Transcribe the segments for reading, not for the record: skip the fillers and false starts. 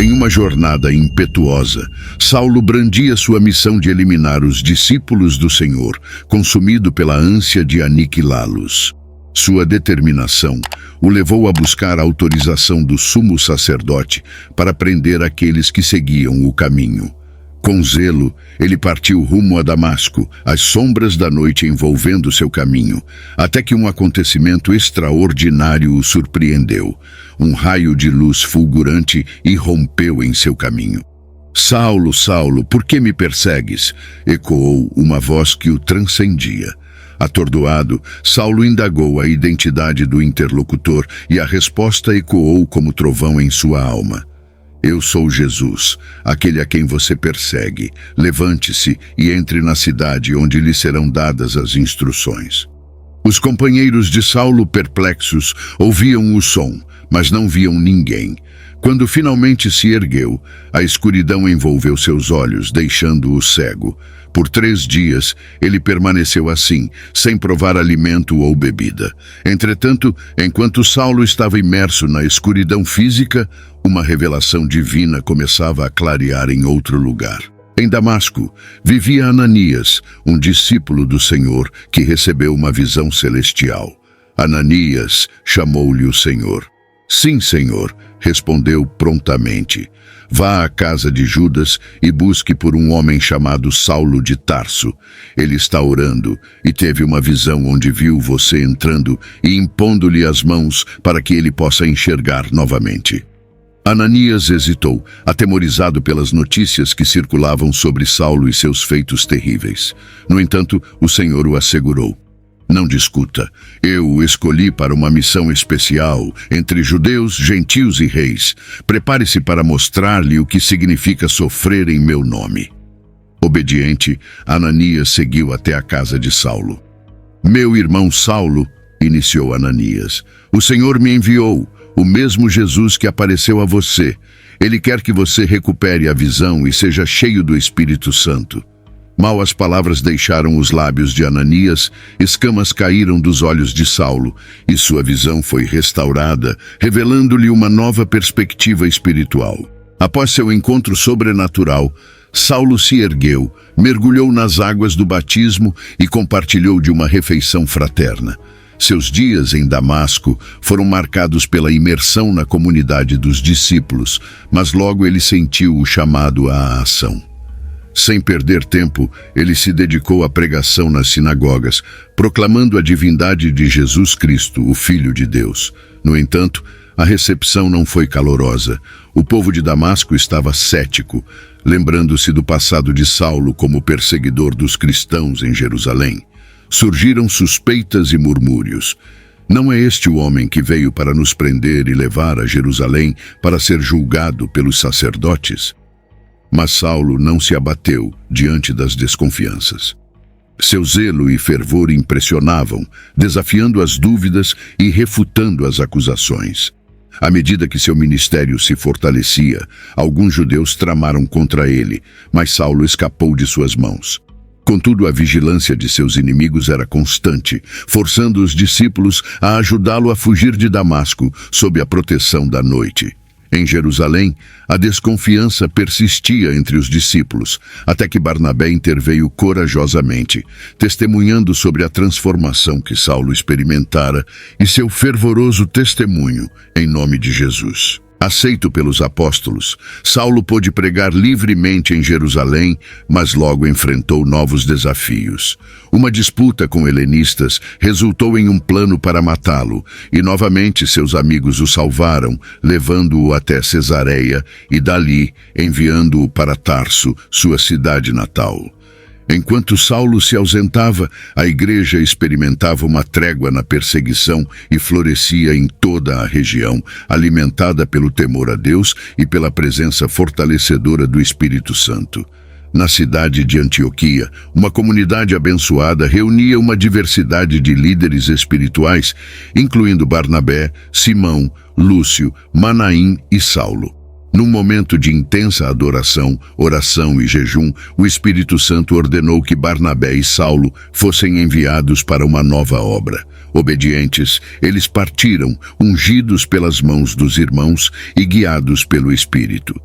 Em uma jornada impetuosa, Saulo brandia sua missão de eliminar os discípulos do Senhor, consumido pela ânsia de aniquilá-los. Sua determinação o levou a buscar a autorização do sumo sacerdote para prender aqueles que seguiam o caminho. Com zelo, ele partiu rumo a Damasco, as sombras da noite envolvendo seu caminho, até que um acontecimento extraordinário o surpreendeu. Um raio de luz fulgurante irrompeu em seu caminho. "Saulo, Saulo, por que me persegues?" ecoou uma voz que o transcendia. Atordoado, Saulo indagou a identidade do interlocutor e a resposta ecoou como trovão em sua alma. "Eu sou Jesus, aquele a quem você persegue. Levante-se e entre na cidade onde lhe serão dadas as instruções." Os companheiros de Saulo, perplexos, ouviam o som, mas não viam ninguém. Quando finalmente se ergueu, a escuridão envolveu seus olhos, deixando-o cego. Por 3 dias, ele permaneceu assim, sem provar alimento ou bebida. Entretanto, enquanto Saulo estava imerso na escuridão física, uma revelação divina começava a clarear em outro lugar. Em Damasco, vivia Ananias, um discípulo do Senhor que recebeu uma visão celestial. Ananias chamou-lhe o Senhor. "Sim, Senhor", respondeu prontamente. "Vá à casa de Judas e busque por um homem chamado Saulo de Tarso. Ele está orando e teve uma visão onde viu você entrando e impondo-lhe as mãos para que ele possa enxergar novamente." Ananias hesitou, atemorizado pelas notícias que circulavam sobre Saulo e seus feitos terríveis. No entanto, o Senhor o assegurou. "Não discuta. Eu o escolhi para uma missão especial entre judeus, gentios e reis. Prepare-se para mostrar-lhe o que significa sofrer em meu nome." Obediente, Ananias seguiu até a casa de Saulo. "Meu irmão Saulo", iniciou Ananias, "o Senhor me enviou, o mesmo Jesus que apareceu a você. Ele quer que você recupere a visão e seja cheio do Espírito Santo." Mal as palavras deixaram os lábios de Ananias, escamas caíram dos olhos de Saulo, e sua visão foi restaurada, revelando-lhe uma nova perspectiva espiritual. Após seu encontro sobrenatural, Saulo se ergueu, mergulhou nas águas do batismo e compartilhou de uma refeição fraterna. Seus dias em Damasco foram marcados pela imersão na comunidade dos discípulos, mas logo ele sentiu o chamado à ação. Sem perder tempo, ele se dedicou à pregação nas sinagogas, proclamando a divindade de Jesus Cristo, o Filho de Deus. No entanto, a recepção não foi calorosa. O povo de Damasco estava cético, lembrando-se do passado de Saulo como perseguidor dos cristãos em Jerusalém. Surgiram suspeitas e murmúrios. "Não é este o homem que veio para nos prender e levar a Jerusalém para ser julgado pelos sacerdotes?" Mas Saulo não se abateu diante das desconfianças. Seu zelo e fervor impressionavam, desafiando as dúvidas e refutando as acusações. À medida que seu ministério se fortalecia, alguns judeus tramaram contra ele, mas Saulo escapou de suas mãos. Contudo, a vigilância de seus inimigos era constante, forçando os discípulos a ajudá-lo a fugir de Damasco sob a proteção da noite. Em Jerusalém, a desconfiança persistia entre os discípulos, até que Barnabé interveio corajosamente, testemunhando sobre a transformação que Saulo experimentara e seu fervoroso testemunho em nome de Jesus. Aceito pelos apóstolos, Saulo pôde pregar livremente em Jerusalém, mas logo enfrentou novos desafios. Uma disputa com helenistas resultou em um plano para matá-lo, e novamente seus amigos o salvaram, levando-o até Cesareia e dali enviando-o para Tarso, sua cidade natal. Enquanto Saulo se ausentava, a igreja experimentava uma trégua na perseguição e florescia em toda a região, alimentada pelo temor a Deus e pela presença fortalecedora do Espírito Santo. Na cidade de Antioquia, uma comunidade abençoada reunia uma diversidade de líderes espirituais, incluindo Barnabé, Simão, Lúcio, Manaim e Saulo. Num momento de intensa adoração, oração e jejum, o Espírito Santo ordenou que Barnabé e Saulo fossem enviados para uma nova obra. Obedientes, eles partiram, ungidos pelas mãos dos irmãos e guiados pelo Espírito.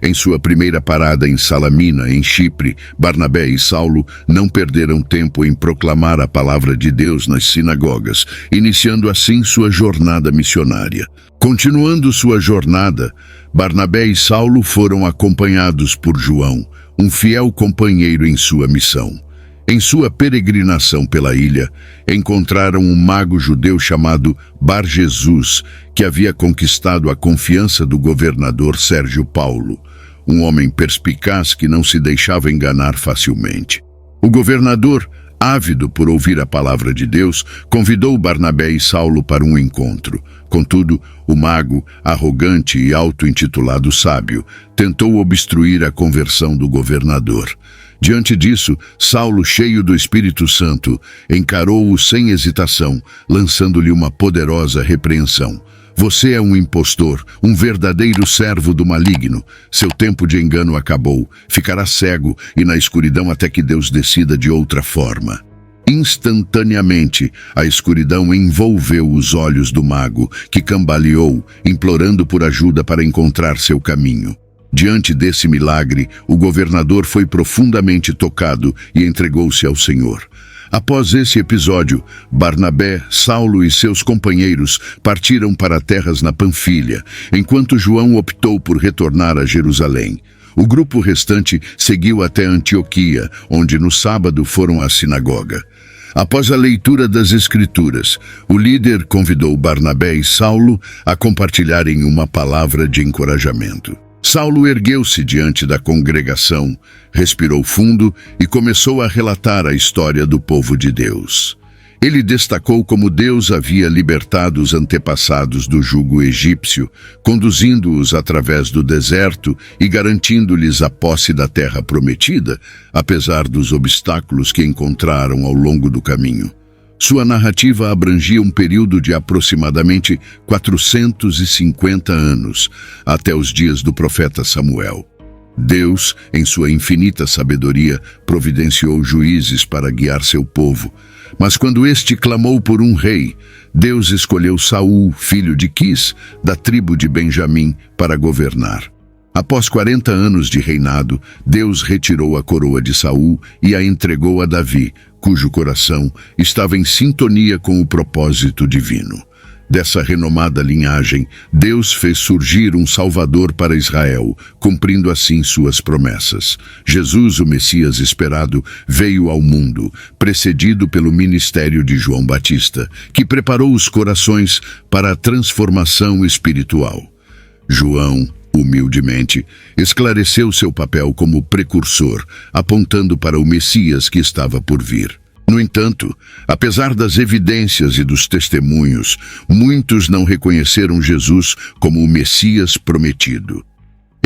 Em sua primeira parada em Salamina, em Chipre, Barnabé e Saulo não perderam tempo em proclamar a palavra de Deus nas sinagogas, iniciando assim sua jornada missionária. Continuando sua jornada, Barnabé e Saulo foram acompanhados por João, um fiel companheiro em sua missão. Em sua peregrinação pela ilha, encontraram um mago judeu chamado Bar-Jesus, que havia conquistado a confiança do governador Sérgio Paulo, um homem perspicaz que não se deixava enganar facilmente. O governador, ávido por ouvir a palavra de Deus, convidou Barnabé e Saulo para um encontro. Contudo, o mago, arrogante e auto-intitulado sábio, tentou obstruir a conversão do governador. Diante disso, Saulo, cheio do Espírito Santo, encarou-o sem hesitação, lançando-lhe uma poderosa repreensão. Você é um impostor, um verdadeiro servo do maligno. Seu tempo de engano acabou. Ficará cego e na escuridão até que Deus decida de outra forma. Instantaneamente, a escuridão envolveu os olhos do mago, que cambaleou, implorando por ajuda para encontrar seu caminho. Diante desse milagre, o governador foi profundamente tocado e entregou-se ao Senhor. Após esse episódio, Barnabé, Saulo e seus companheiros partiram para terras na Panfilha, enquanto João optou por retornar a Jerusalém. O grupo restante seguiu até Antioquia, onde no sábado foram à sinagoga. Após a leitura das Escrituras, o líder convidou Barnabé e Saulo a compartilharem uma palavra de encorajamento. Saulo ergueu-se diante da congregação, respirou fundo e começou a relatar a história do povo de Deus. Ele destacou como Deus havia libertado os antepassados do jugo egípcio, conduzindo-os através do deserto e garantindo-lhes a posse da terra prometida, apesar dos obstáculos que encontraram ao longo do caminho. Sua narrativa abrangia um período de aproximadamente 450 anos, até os dias do profeta Samuel. Deus, em sua infinita sabedoria, providenciou juízes para guiar seu povo. Mas quando este clamou por um rei, Deus escolheu Saul, filho de Quis, da tribo de Benjamim, para governar. Após 40 anos de reinado, Deus retirou a coroa de Saul e a entregou a Davi, cujo coração estava em sintonia com o propósito divino. Dessa renomada linhagem, Deus fez surgir um Salvador para Israel, cumprindo assim suas promessas. Jesus, o Messias esperado, veio ao mundo, precedido pelo ministério de João Batista, que preparou os corações para a transformação espiritual. João, humildemente, esclareceu seu papel como precursor, apontando para o Messias que estava por vir. No entanto, apesar das evidências e dos testemunhos, muitos não reconheceram Jesus como o Messias prometido.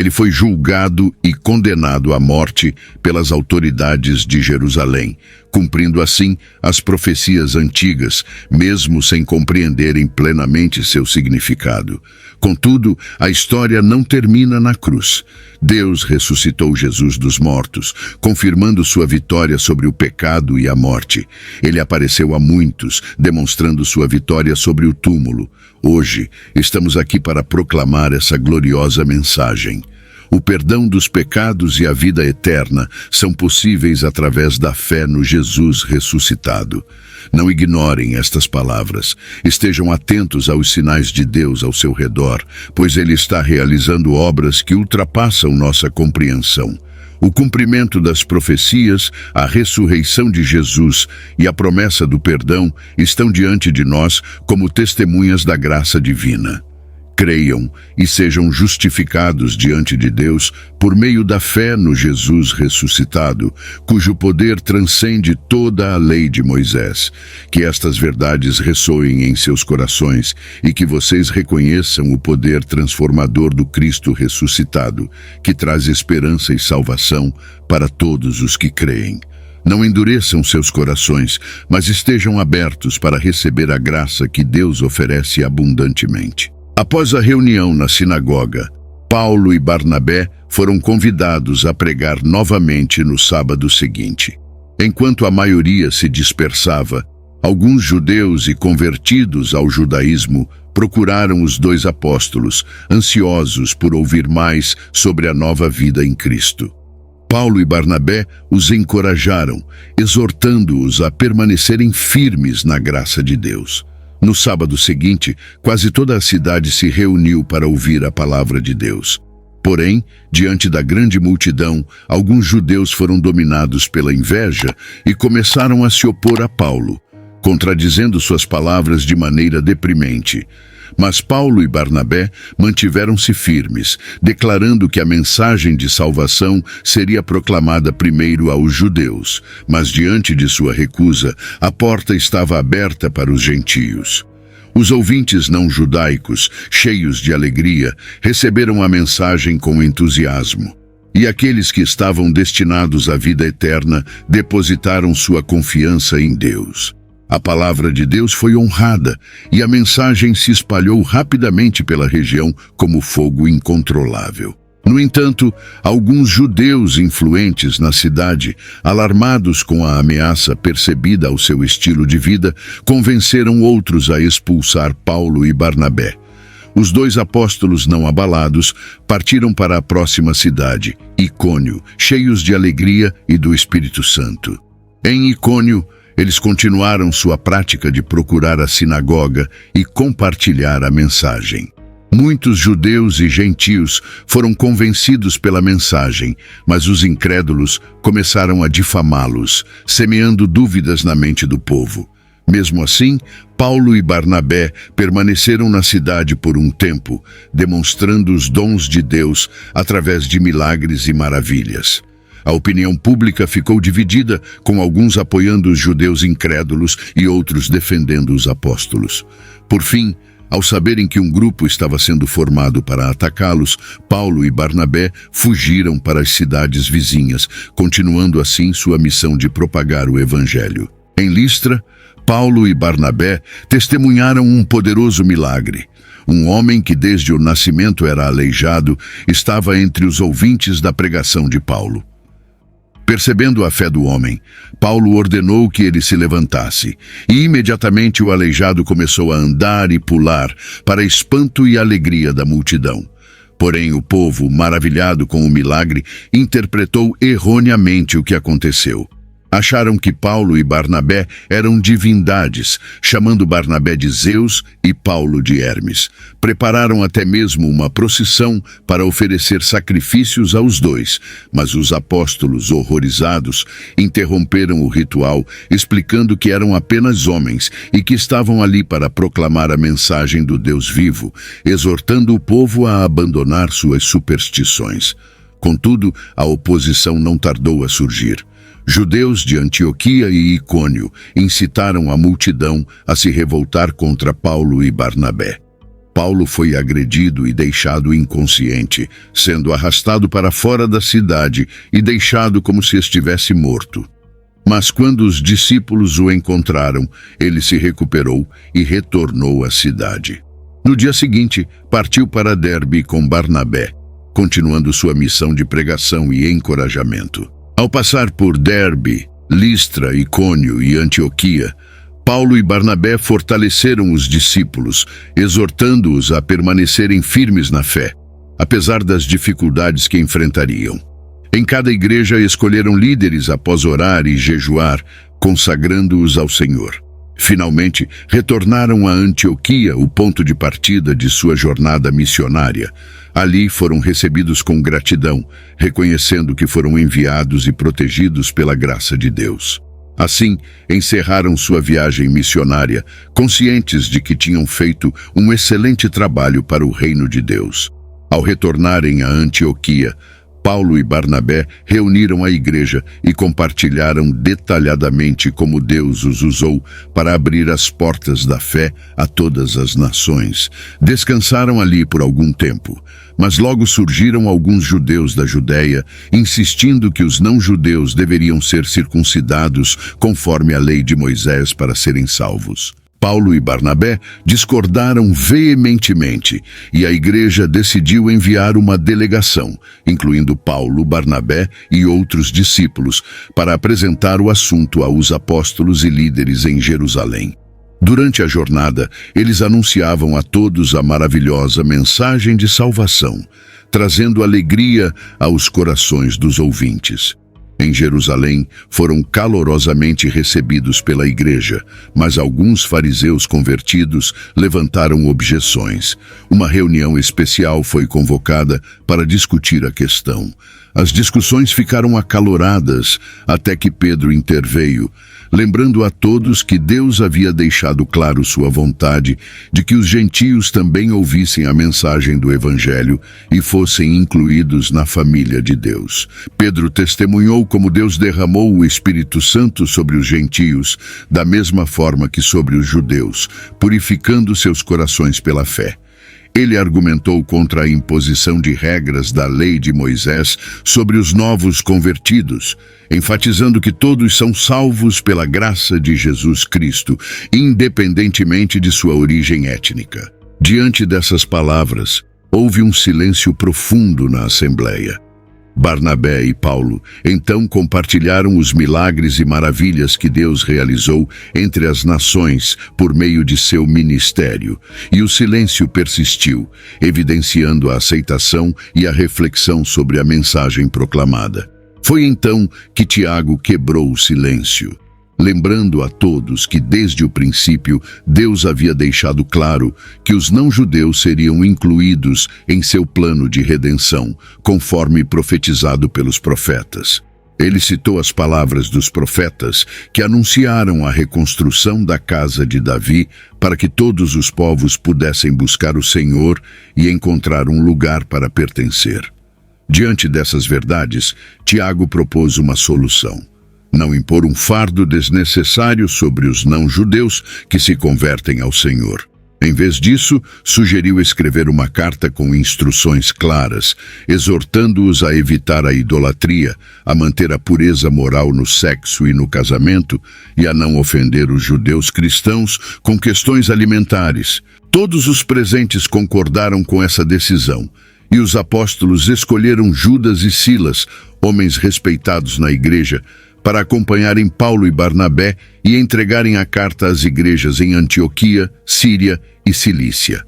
Ele foi julgado e condenado à morte pelas autoridades de Jerusalém, cumprindo assim as profecias antigas, mesmo sem compreenderem plenamente seu significado. Contudo, a história não termina na cruz. Deus ressuscitou Jesus dos mortos, confirmando sua vitória sobre o pecado e a morte. Ele apareceu a muitos, demonstrando sua vitória sobre o túmulo. Hoje, estamos aqui para proclamar essa gloriosa mensagem. O perdão dos pecados e a vida eterna são possíveis através da fé no Jesus ressuscitado. Não ignorem estas palavras. Estejam atentos aos sinais de Deus ao seu redor, pois Ele está realizando obras que ultrapassam nossa compreensão. O cumprimento das profecias, a ressurreição de Jesus e a promessa do perdão estão diante de nós como testemunhas da graça divina. Creiam e sejam justificados diante de Deus por meio da fé no Jesus ressuscitado, cujo poder transcende toda a lei de Moisés. Que estas verdades ressoem em seus corações e que vocês reconheçam o poder transformador do Cristo ressuscitado, que traz esperança e salvação para todos os que creem. Não endureçam seus corações, mas estejam abertos para receber a graça que Deus oferece abundantemente. Após a reunião na sinagoga, Paulo e Barnabé foram convidados a pregar novamente no sábado seguinte. Enquanto a maioria se dispersava, alguns judeus e convertidos ao judaísmo procuraram os dois apóstolos, ansiosos por ouvir mais sobre a nova vida em Cristo. Paulo e Barnabé os encorajaram, exortando-os a permanecerem firmes na graça de Deus. No sábado seguinte, quase toda a cidade se reuniu para ouvir a palavra de Deus. Porém, diante da grande multidão, alguns judeus foram dominados pela inveja e começaram a se opor a Paulo, contradizendo suas palavras de maneira deprimente. Mas Paulo e Barnabé mantiveram-se firmes, declarando que a mensagem de salvação seria proclamada primeiro aos judeus, mas diante de sua recusa, a porta estava aberta para os gentios. Os ouvintes não judaicos, cheios de alegria, receberam a mensagem com entusiasmo. E aqueles que estavam destinados à vida eterna depositaram sua confiança em Deus. A palavra de Deus foi honrada e a mensagem se espalhou rapidamente pela região como fogo incontrolável. No entanto, alguns judeus influentes na cidade, alarmados com a ameaça percebida ao seu estilo de vida, convenceram outros a expulsar Paulo e Barnabé. Os dois apóstolos, não abalados, partiram para a próxima cidade, Icônio, cheios de alegria e do Espírito Santo. Em Icônio, eles continuaram sua prática de procurar a sinagoga e compartilhar a mensagem. Muitos judeus e gentios foram convencidos pela mensagem, mas os incrédulos começaram a difamá-los, semeando dúvidas na mente do povo. Mesmo assim, Paulo e Barnabé permaneceram na cidade por um tempo, demonstrando os dons de Deus através de milagres e maravilhas. A opinião pública ficou dividida, com alguns apoiando os judeus incrédulos e outros defendendo os apóstolos. Por fim, ao saberem que um grupo estava sendo formado para atacá-los, Paulo e Barnabé fugiram para as cidades vizinhas, continuando assim sua missão de propagar o evangelho. Em Listra, Paulo e Barnabé testemunharam um poderoso milagre. Um homem que desde o nascimento era aleijado estava entre os ouvintes da pregação de Paulo. Percebendo a fé do homem, Paulo ordenou que ele se levantasse, e imediatamente o aleijado começou a andar e pular, para espanto e alegria da multidão. Porém, o povo, maravilhado com o milagre, interpretou erroneamente o que aconteceu. Acharam que Paulo e Barnabé eram divindades, chamando Barnabé de Zeus e Paulo de Hermes. Prepararam até mesmo uma procissão para oferecer sacrifícios aos dois, mas os apóstolos, horrorizados, interromperam o ritual, explicando que eram apenas homens e que estavam ali para proclamar a mensagem do Deus vivo, exortando o povo a abandonar suas superstições. Contudo, a oposição não tardou a surgir. Judeus de Antioquia e Icônio incitaram a multidão a se revoltar contra Paulo e Barnabé. Paulo foi agredido e deixado inconsciente, sendo arrastado para fora da cidade e deixado como se estivesse morto. Mas quando os discípulos o encontraram, ele se recuperou e retornou à cidade. No dia seguinte, partiu para Derbe com Barnabé, continuando sua missão de pregação e encorajamento. Ao passar por Derbe, Listra, Icônio e Antioquia, Paulo e Barnabé fortaleceram os discípulos, exortando-os a permanecerem firmes na fé, apesar das dificuldades que enfrentariam. Em cada igreja escolheram líderes após orar e jejuar, consagrando-os ao Senhor. Finalmente, retornaram a Antioquia, o ponto de partida de sua jornada missionária. Ali foram recebidos com gratidão, reconhecendo que foram enviados e protegidos pela graça de Deus. Assim, encerraram sua viagem missionária, conscientes de que tinham feito um excelente trabalho para o reino de Deus. Ao retornarem a Antioquia, Paulo e Barnabé reuniram a igreja e compartilharam detalhadamente como Deus os usou para abrir as portas da fé a todas as nações. Descansaram ali por algum tempo, mas logo surgiram alguns judeus da Judéia, insistindo que os não-judeus deveriam ser circuncidados conforme a lei de Moisés para serem salvos. Paulo e Barnabé discordaram veementemente e a igreja decidiu enviar uma delegação, incluindo Paulo, Barnabé e outros discípulos, para apresentar o assunto aos apóstolos e líderes em Jerusalém. Durante a jornada, eles anunciavam a todos a maravilhosa mensagem de salvação, trazendo alegria aos corações dos ouvintes. Em Jerusalém, foram calorosamente recebidos pela igreja, mas alguns fariseus convertidos levantaram objeções. Uma reunião especial foi convocada para discutir a questão. As discussões ficaram acaloradas até que Pedro interveio, lembrando a todos que Deus havia deixado claro sua vontade de que os gentios também ouvissem a mensagem do Evangelho e fossem incluídos na família de Deus. Pedro testemunhou como Deus derramou o Espírito Santo sobre os gentios, da mesma forma que sobre os judeus, purificando seus corações pela fé. Ele argumentou contra a imposição de regras da lei de Moisés sobre os novos convertidos, enfatizando que todos são salvos pela graça de Jesus Cristo, independentemente de sua origem étnica. Diante dessas palavras, houve um silêncio profundo na assembleia. Barnabé e Paulo então compartilharam os milagres e maravilhas que Deus realizou entre as nações por meio de seu ministério, e o silêncio persistiu, evidenciando a aceitação e a reflexão sobre a mensagem proclamada. Foi então que Tiago quebrou o silêncio, lembrando a todos que desde o princípio Deus havia deixado claro que os não-judeus seriam incluídos em seu plano de redenção, conforme profetizado pelos profetas. Ele citou as palavras dos profetas que anunciaram a reconstrução da casa de Davi para que todos os povos pudessem buscar o Senhor e encontrar um lugar para pertencer. Diante dessas verdades, Tiago propôs uma solução: não impor um fardo desnecessário sobre os não-judeus que se convertem ao Senhor. Em vez disso, sugeriu escrever uma carta com instruções claras, exortando-os a evitar a idolatria, a manter a pureza moral no sexo e no casamento e a não ofender os judeus cristãos com questões alimentares. Todos os presentes concordaram com essa decisão, e os apóstolos escolheram Judas e Silas, homens respeitados na igreja, para acompanharem Paulo e Barnabé e entregarem a carta às igrejas em Antioquia, Síria e Cilícia.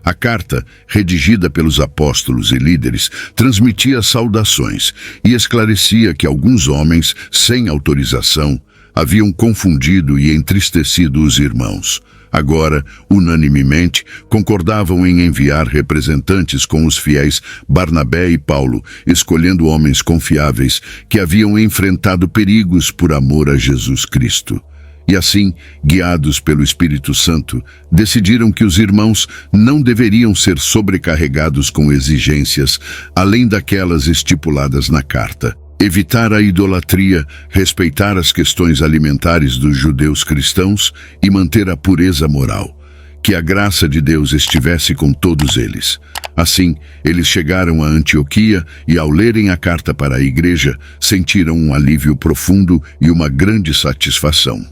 A carta, redigida pelos apóstolos e líderes, transmitia saudações e esclarecia que alguns homens, sem autorização, haviam confundido e entristecido os irmãos. Agora, unanimemente, concordavam em enviar representantes com os fiéis Barnabé e Paulo, escolhendo homens confiáveis que haviam enfrentado perigos por amor a Jesus Cristo. E assim, guiados pelo Espírito Santo, decidiram que os irmãos não deveriam ser sobrecarregados com exigências além daquelas estipuladas na carta. Evitar a idolatria, respeitar as questões alimentares dos judeus cristãos e manter a pureza moral. Que a graça de Deus estivesse com todos eles. Assim, eles chegaram a Antioquia e, ao lerem a carta para a igreja, sentiram um alívio profundo e uma grande satisfação.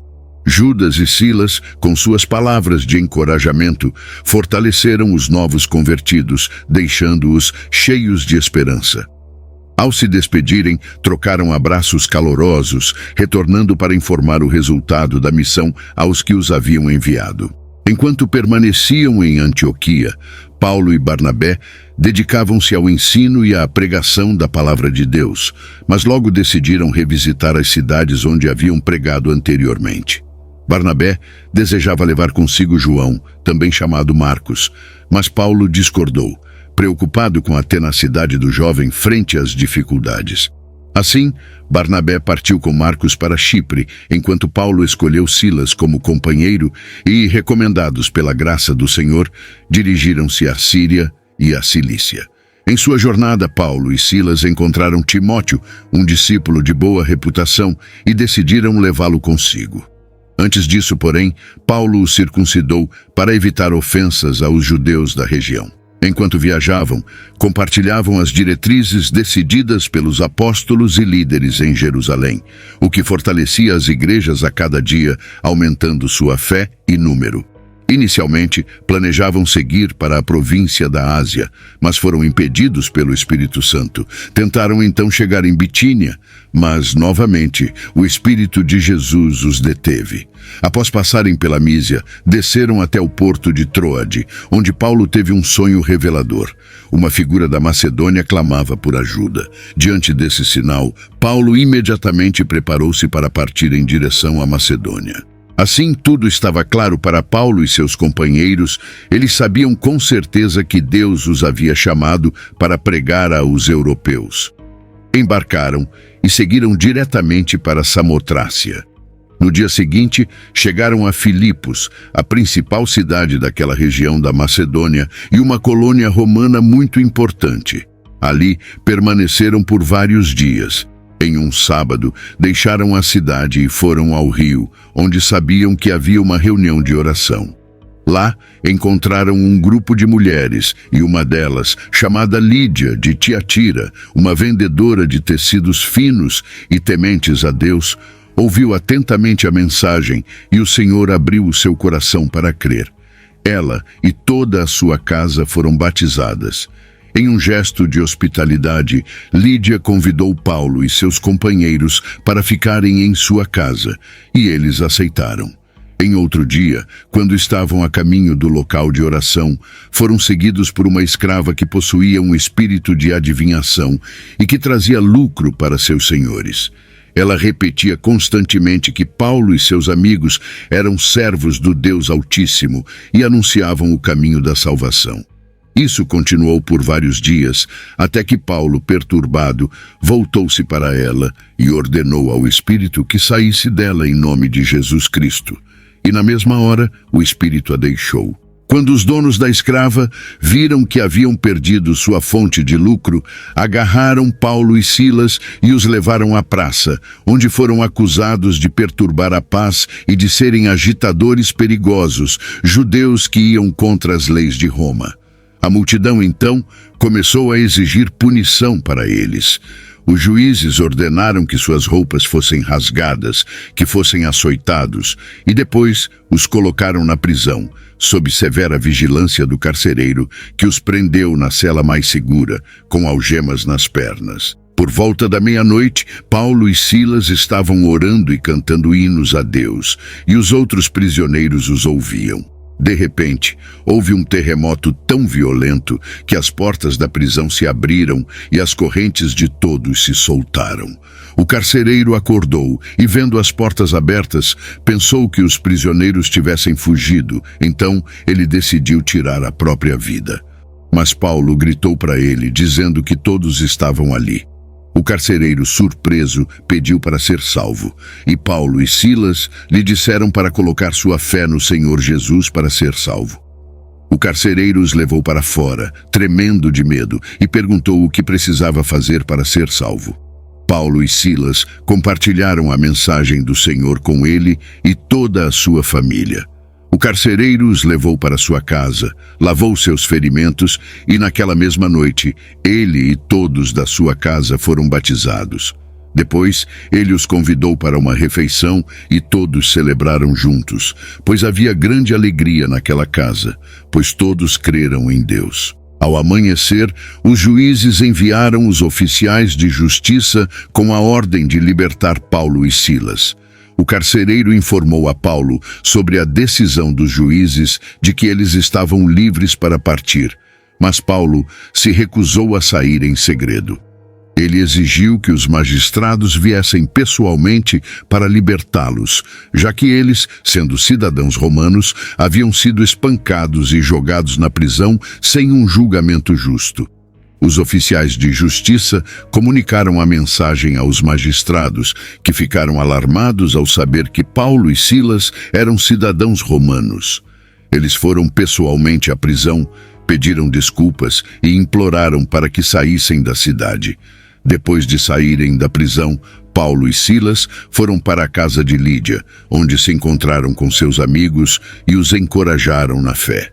Judas e Silas, com suas palavras de encorajamento, fortaleceram os novos convertidos, deixando-os cheios de esperança. Ao se despedirem, trocaram abraços calorosos, retornando para informar o resultado da missão aos que os haviam enviado. Enquanto permaneciam em Antioquia, Paulo e Barnabé dedicavam-se ao ensino e à pregação da palavra de Deus, mas logo decidiram revisitar as cidades onde haviam pregado anteriormente. Barnabé desejava levar consigo João, também chamado Marcos, mas Paulo discordou, preocupado com a tenacidade do jovem frente às dificuldades. Assim, Barnabé partiu com Marcos para Chipre, enquanto Paulo escolheu Silas como companheiro e, recomendados pela graça do Senhor, dirigiram-se à Síria e à Cilícia. Em sua jornada, Paulo e Silas encontraram Timóteo, um discípulo de boa reputação, e decidiram levá-lo consigo. Antes disso, porém, Paulo o circuncidou para evitar ofensas aos judeus da região. Enquanto viajavam, compartilhavam as diretrizes decididas pelos apóstolos e líderes em Jerusalém, o que fortalecia as igrejas a cada dia, aumentando sua fé e número. Inicialmente, planejavam seguir para a província da Ásia, mas foram impedidos pelo Espírito Santo. Tentaram então chegar em Bitínia, mas, novamente, o Espírito de Jesus os deteve. Após passarem pela Mísia, desceram até o porto de Troade, onde Paulo teve um sonho revelador. Uma figura da Macedônia clamava por ajuda. Diante desse sinal, Paulo imediatamente preparou-se para partir em direção à Macedônia. Assim, tudo estava claro para Paulo e seus companheiros. Eles sabiam com certeza que Deus os havia chamado para pregar aos europeus. Embarcaram e seguiram diretamente para Samotrácia. No dia seguinte, chegaram a Filipos, a principal cidade daquela região da Macedônia e uma colônia romana muito importante. Ali, permaneceram por vários dias. Em um sábado, deixaram a cidade e foram ao rio, onde sabiam que havia uma reunião de oração. Lá, encontraram um grupo de mulheres, e uma delas, chamada Lídia, de Tiatira, uma vendedora de tecidos finos e tementes a Deus, ouviu atentamente a mensagem e o Senhor abriu o seu coração para crer. Ela e toda a sua casa foram batizadas. Em um gesto de hospitalidade, Lídia convidou Paulo e seus companheiros para ficarem em sua casa, e eles aceitaram. Em outro dia, quando estavam a caminho do local de oração, foram seguidos por uma escrava que possuía um espírito de adivinhação e que trazia lucro para seus senhores. Ela repetia constantemente que Paulo e seus amigos eram servos do Deus Altíssimo e anunciavam o caminho da salvação. Isso continuou por vários dias, até que Paulo, perturbado, voltou-se para ela e ordenou ao espírito que saísse dela em nome de Jesus Cristo. E na mesma hora, o espírito a deixou. Quando os donos da escrava viram que haviam perdido sua fonte de lucro, agarraram Paulo e Silas e os levaram à praça, onde foram acusados de perturbar a paz e de serem agitadores perigosos, judeus que iam contra as leis de Roma. A multidão, então, começou a exigir punição para eles. Os juízes ordenaram que suas roupas fossem rasgadas, que fossem açoitados, e depois os colocaram na prisão, sob severa vigilância do carcereiro, que os prendeu na cela mais segura, com algemas nas pernas. Por volta da meia-noite, Paulo e Silas estavam orando e cantando hinos a Deus, e os outros prisioneiros os ouviam. De repente, houve um terremoto tão violento que as portas da prisão se abriram e as correntes de todos se soltaram. O carcereiro acordou e, vendo as portas abertas, pensou que os prisioneiros tivessem fugido, então ele decidiu tirar a própria vida. Mas Paulo gritou para ele, dizendo que todos estavam ali. O carcereiro, surpreso, pediu para ser salvo, e Paulo e Silas lhe disseram para colocar sua fé no Senhor Jesus para ser salvo. O carcereiro os levou para fora, tremendo de medo, e perguntou o que precisava fazer para ser salvo. Paulo e Silas compartilharam a mensagem do Senhor com ele e toda a sua família. O carcereiro os levou para sua casa, lavou seus ferimentos e, naquela mesma noite, ele e todos da sua casa foram batizados. Depois, ele os convidou para uma refeição e todos celebraram juntos, pois havia grande alegria naquela casa, pois todos creram em Deus. Ao amanhecer, os juízes enviaram os oficiais de justiça com a ordem de libertar Paulo e Silas. O carcereiro informou a Paulo sobre a decisão dos juízes de que eles estavam livres para partir, mas Paulo se recusou a sair em segredo. Ele exigiu que os magistrados viessem pessoalmente para libertá-los, já que eles, sendo cidadãos romanos, haviam sido espancados e jogados na prisão sem um julgamento justo. Os oficiais de justiça comunicaram a mensagem aos magistrados, que ficaram alarmados ao saber que Paulo e Silas eram cidadãos romanos. Eles foram pessoalmente à prisão, pediram desculpas e imploraram para que saíssem da cidade. Depois de saírem da prisão, Paulo e Silas foram para a casa de Lídia, onde se encontraram com seus amigos e os encorajaram na fé.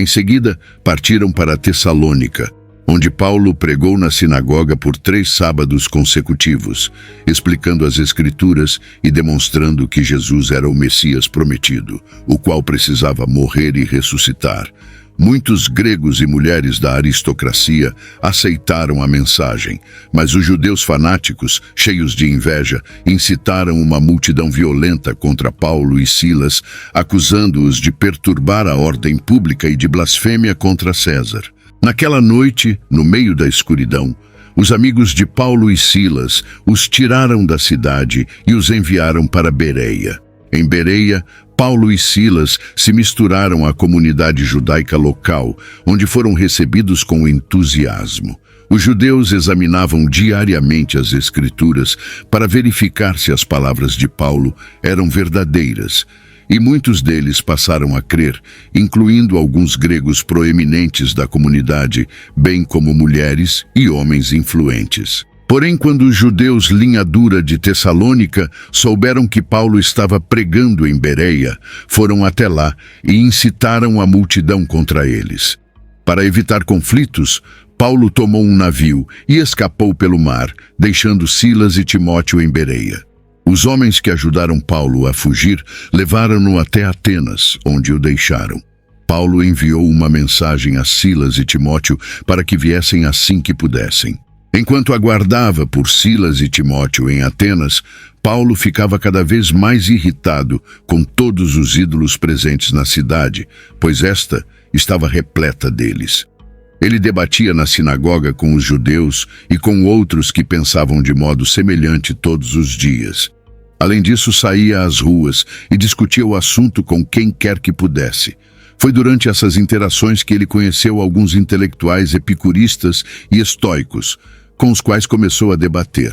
Em seguida, partiram para Tessalônica, onde Paulo pregou na sinagoga por 3 sábados consecutivos, explicando as Escrituras e demonstrando que Jesus era o Messias prometido, o qual precisava morrer e ressuscitar. Muitos gregos e mulheres da aristocracia aceitaram a mensagem, mas os judeus fanáticos, cheios de inveja, incitaram uma multidão violenta contra Paulo e Silas, acusando-os de perturbar a ordem pública e de blasfêmia contra César. Naquela noite, no meio da escuridão, os amigos de Paulo e Silas os tiraram da cidade e os enviaram para Bereia. Em Bereia, Paulo e Silas se misturaram à comunidade judaica local, onde foram recebidos com entusiasmo. Os judeus examinavam diariamente as Escrituras para verificar se as palavras de Paulo eram verdadeiras, e muitos deles passaram a crer, incluindo alguns gregos proeminentes da comunidade, bem como mulheres e homens influentes. Porém, quando os judeus linha dura de Tessalônica souberam que Paulo estava pregando em Bereia, foram até lá e incitaram a multidão contra eles. Para evitar conflitos, Paulo tomou um navio e escapou pelo mar, deixando Silas e Timóteo em Bereia. Os homens que ajudaram Paulo a fugir levaram-no até Atenas, onde o deixaram. Paulo enviou uma mensagem a Silas e Timóteo para que viessem assim que pudessem. Enquanto aguardava por Silas e Timóteo em Atenas, Paulo ficava cada vez mais irritado com todos os ídolos presentes na cidade, pois esta estava repleta deles. Ele debatia na sinagoga com os judeus e com outros que pensavam de modo semelhante todos os dias. Além disso, saía às ruas e discutia o assunto com quem quer que pudesse. Foi durante essas interações que ele conheceu alguns intelectuais epicuristas e estoicos, com os quais começou a debater.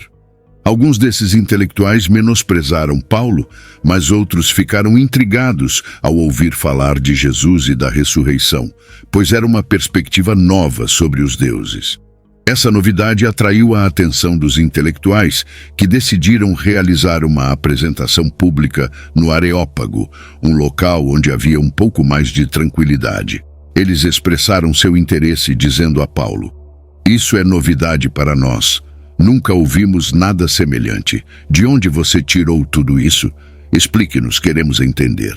Alguns desses intelectuais menosprezaram Paulo, mas outros ficaram intrigados ao ouvir falar de Jesus e da ressurreição, pois era uma perspectiva nova sobre os deuses. Essa novidade atraiu a atenção dos intelectuais, que decidiram realizar uma apresentação pública no Areópago, um local onde havia um pouco mais de tranquilidade. Eles expressaram seu interesse dizendo a Paulo: "Isso é novidade para nós. Nunca ouvimos nada semelhante. De onde você tirou tudo isso? Explique-nos, queremos entender."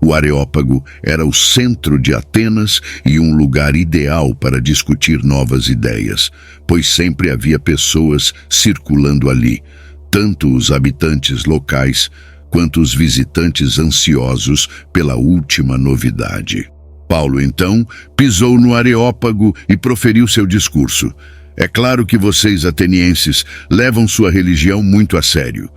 O Areópago era o centro de Atenas e um lugar ideal para discutir novas ideias, pois sempre havia pessoas circulando ali, tanto os habitantes locais quanto os visitantes ansiosos pela última novidade. Paulo, então, pisou no Areópago e proferiu seu discurso. "É claro que vocês, atenienses, levam sua religião muito a sério.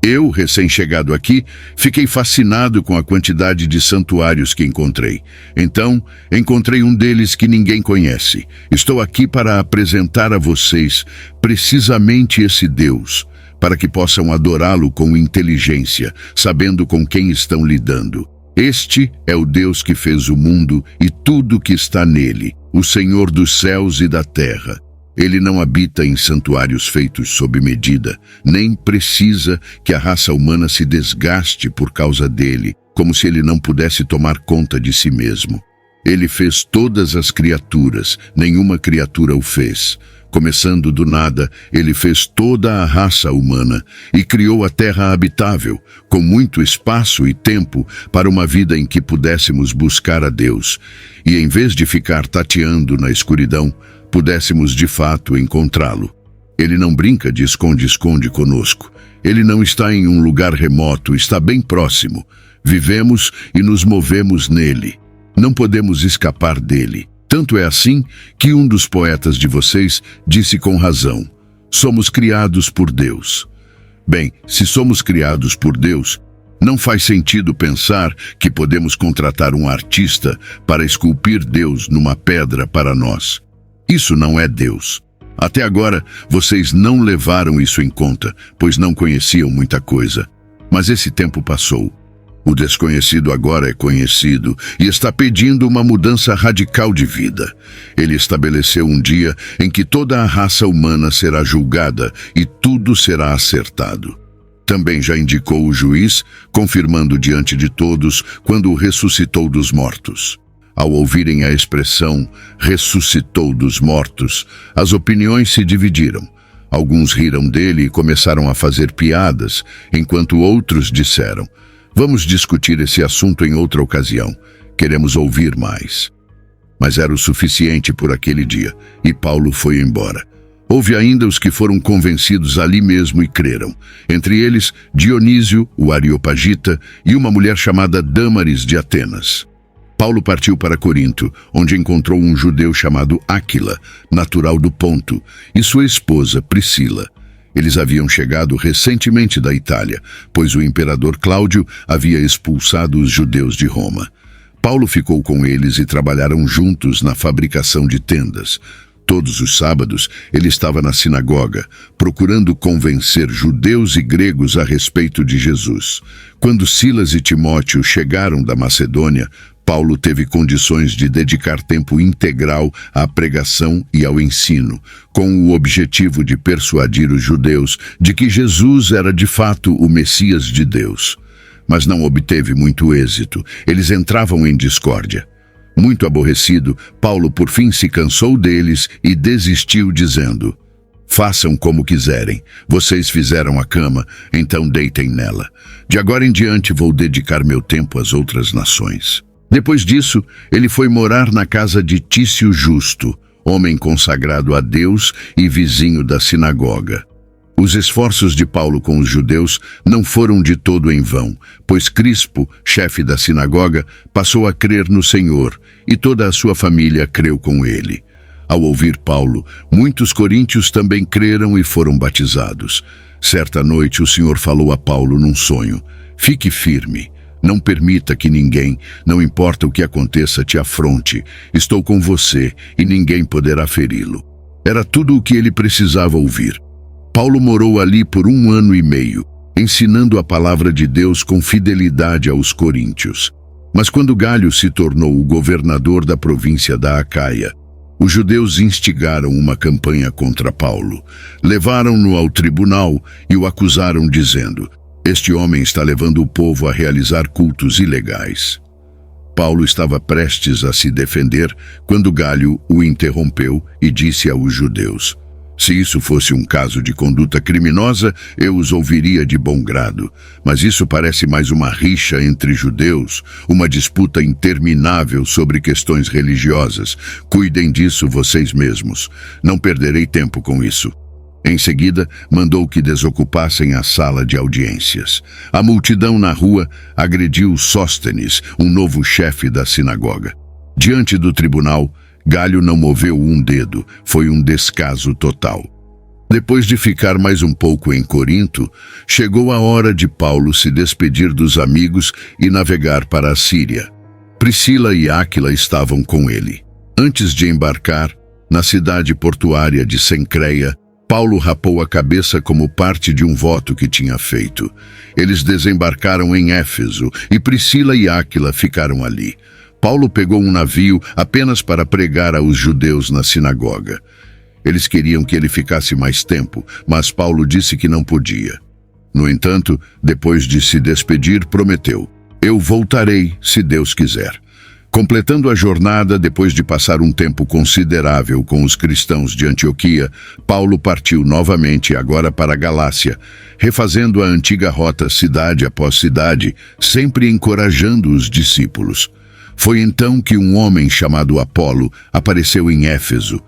Eu, recém-chegado aqui, fiquei fascinado com a quantidade de santuários que encontrei. Então, encontrei um deles que ninguém conhece. Estou aqui para apresentar a vocês precisamente esse Deus, para que possam adorá-lo com inteligência, sabendo com quem estão lidando. Este é o Deus que fez o mundo e tudo que está nele, o Senhor dos céus e da terra. Ele não habita em santuários feitos sob medida, nem precisa que a raça humana se desgaste por causa dele, como se ele não pudesse tomar conta de si mesmo. Ele fez todas as criaturas, nenhuma criatura o fez. Começando do nada, ele fez toda a raça humana e criou a terra habitável, com muito espaço e tempo para uma vida em que pudéssemos buscar a Deus. E em vez de ficar tateando na escuridão, pudéssemos de fato encontrá-lo. Ele não brinca de esconde-esconde conosco. Ele não está em um lugar remoto, está bem próximo. Vivemos e nos movemos nele. Não podemos escapar dele. Tanto é assim que um dos poetas de vocês disse com razão: somos criados por Deus. Bem, se somos criados por Deus, não faz sentido pensar que podemos contratar um artista para esculpir Deus numa pedra para nós. Isso não é Deus. Até agora, vocês não levaram isso em conta, pois não conheciam muita coisa. Mas esse tempo passou. O desconhecido agora é conhecido e está pedindo uma mudança radical de vida. Ele estabeleceu um dia em que toda a raça humana será julgada e tudo será acertado. Também já indicou o juiz, confirmando diante de todos quando o ressuscitou dos mortos. Ao ouvirem a expressão ressuscitou dos mortos, as opiniões se dividiram. Alguns riram dele e começaram a fazer piadas, enquanto outros disseram: vamos discutir esse assunto em outra ocasião. Queremos ouvir mais. Mas era o suficiente por aquele dia, e Paulo foi embora. Houve ainda os que foram convencidos ali mesmo e creram. Entre eles, Dionísio, o Areopagita, e uma mulher chamada Dâmaris de Atenas. Paulo partiu para Corinto, onde encontrou um judeu chamado Áquila, natural do Ponto, e sua esposa, Priscila. Eles haviam chegado recentemente da Itália, pois o imperador Cláudio havia expulsado os judeus de Roma. Paulo ficou com eles e trabalharam juntos na fabricação de tendas. Todos os sábados, ele estava na sinagoga, procurando convencer judeus e gregos a respeito de Jesus. Quando Silas e Timóteo chegaram da Macedônia, Paulo teve condições de dedicar tempo integral à pregação e ao ensino, com o objetivo de persuadir os judeus de que Jesus era de fato o Messias de Deus. Mas não obteve muito êxito, eles entravam em discórdia. Muito aborrecido, Paulo por fim se cansou deles e desistiu dizendo: façam como quiserem, vocês fizeram a cama, então deitem nela. De agora em diante vou dedicar meu tempo às outras nações. Depois disso, ele foi morar na casa de Tício Justo, homem consagrado a Deus e vizinho da sinagoga. Os esforços de Paulo com os judeus não foram de todo em vão, pois Crispo, chefe da sinagoga, passou a crer no Senhor, e toda a sua família creu com ele. Ao ouvir Paulo, muitos coríntios também creram e foram batizados. Certa noite o Senhor falou a Paulo num sonho: fique firme. Não permita que ninguém, não importa o que aconteça, te afronte. Estou com você e ninguém poderá feri-lo. Era tudo o que ele precisava ouvir. Paulo morou ali por 1 ano e meio, ensinando a palavra de Deus com fidelidade aos coríntios. Mas quando Galho se tornou o governador da província da Acaia, os judeus instigaram uma campanha contra Paulo. Levaram-no ao tribunal e o acusaram dizendo: este homem está levando o povo a realizar cultos ilegais. Paulo estava prestes a se defender quando Galho o interrompeu e disse aos judeus: se isso fosse um caso de conduta criminosa, eu os ouviria de bom grado. Mas isso parece mais uma rixa entre judeus, uma disputa interminável sobre questões religiosas. Cuidem disso vocês mesmos. Não perderei tempo com isso. Em seguida, mandou que desocupassem a sala de audiências. A multidão na rua agrediu Sóstenes, um novo chefe da sinagoga. Diante do tribunal, Galho não moveu um dedo, foi um descaso total. Depois de ficar mais um pouco em Corinto, chegou a hora de Paulo se despedir dos amigos e navegar para a Síria. Priscila e Áquila estavam com ele. Antes de embarcar, na cidade portuária de Cencreia, Paulo rapou a cabeça como parte de um voto que tinha feito. Eles desembarcaram em Éfeso e Priscila e Áquila ficaram ali. Paulo pegou um navio apenas para pregar aos judeus na sinagoga. Eles queriam que ele ficasse mais tempo, mas Paulo disse que não podia. No entanto, depois de se despedir, prometeu: eu voltarei, se Deus quiser. Completando a jornada, depois de passar um tempo considerável com os cristãos de Antioquia, Paulo partiu novamente agora para a Galácia, refazendo a antiga rota cidade após cidade, sempre encorajando os discípulos. Foi então que um homem chamado Apolo apareceu em Éfeso.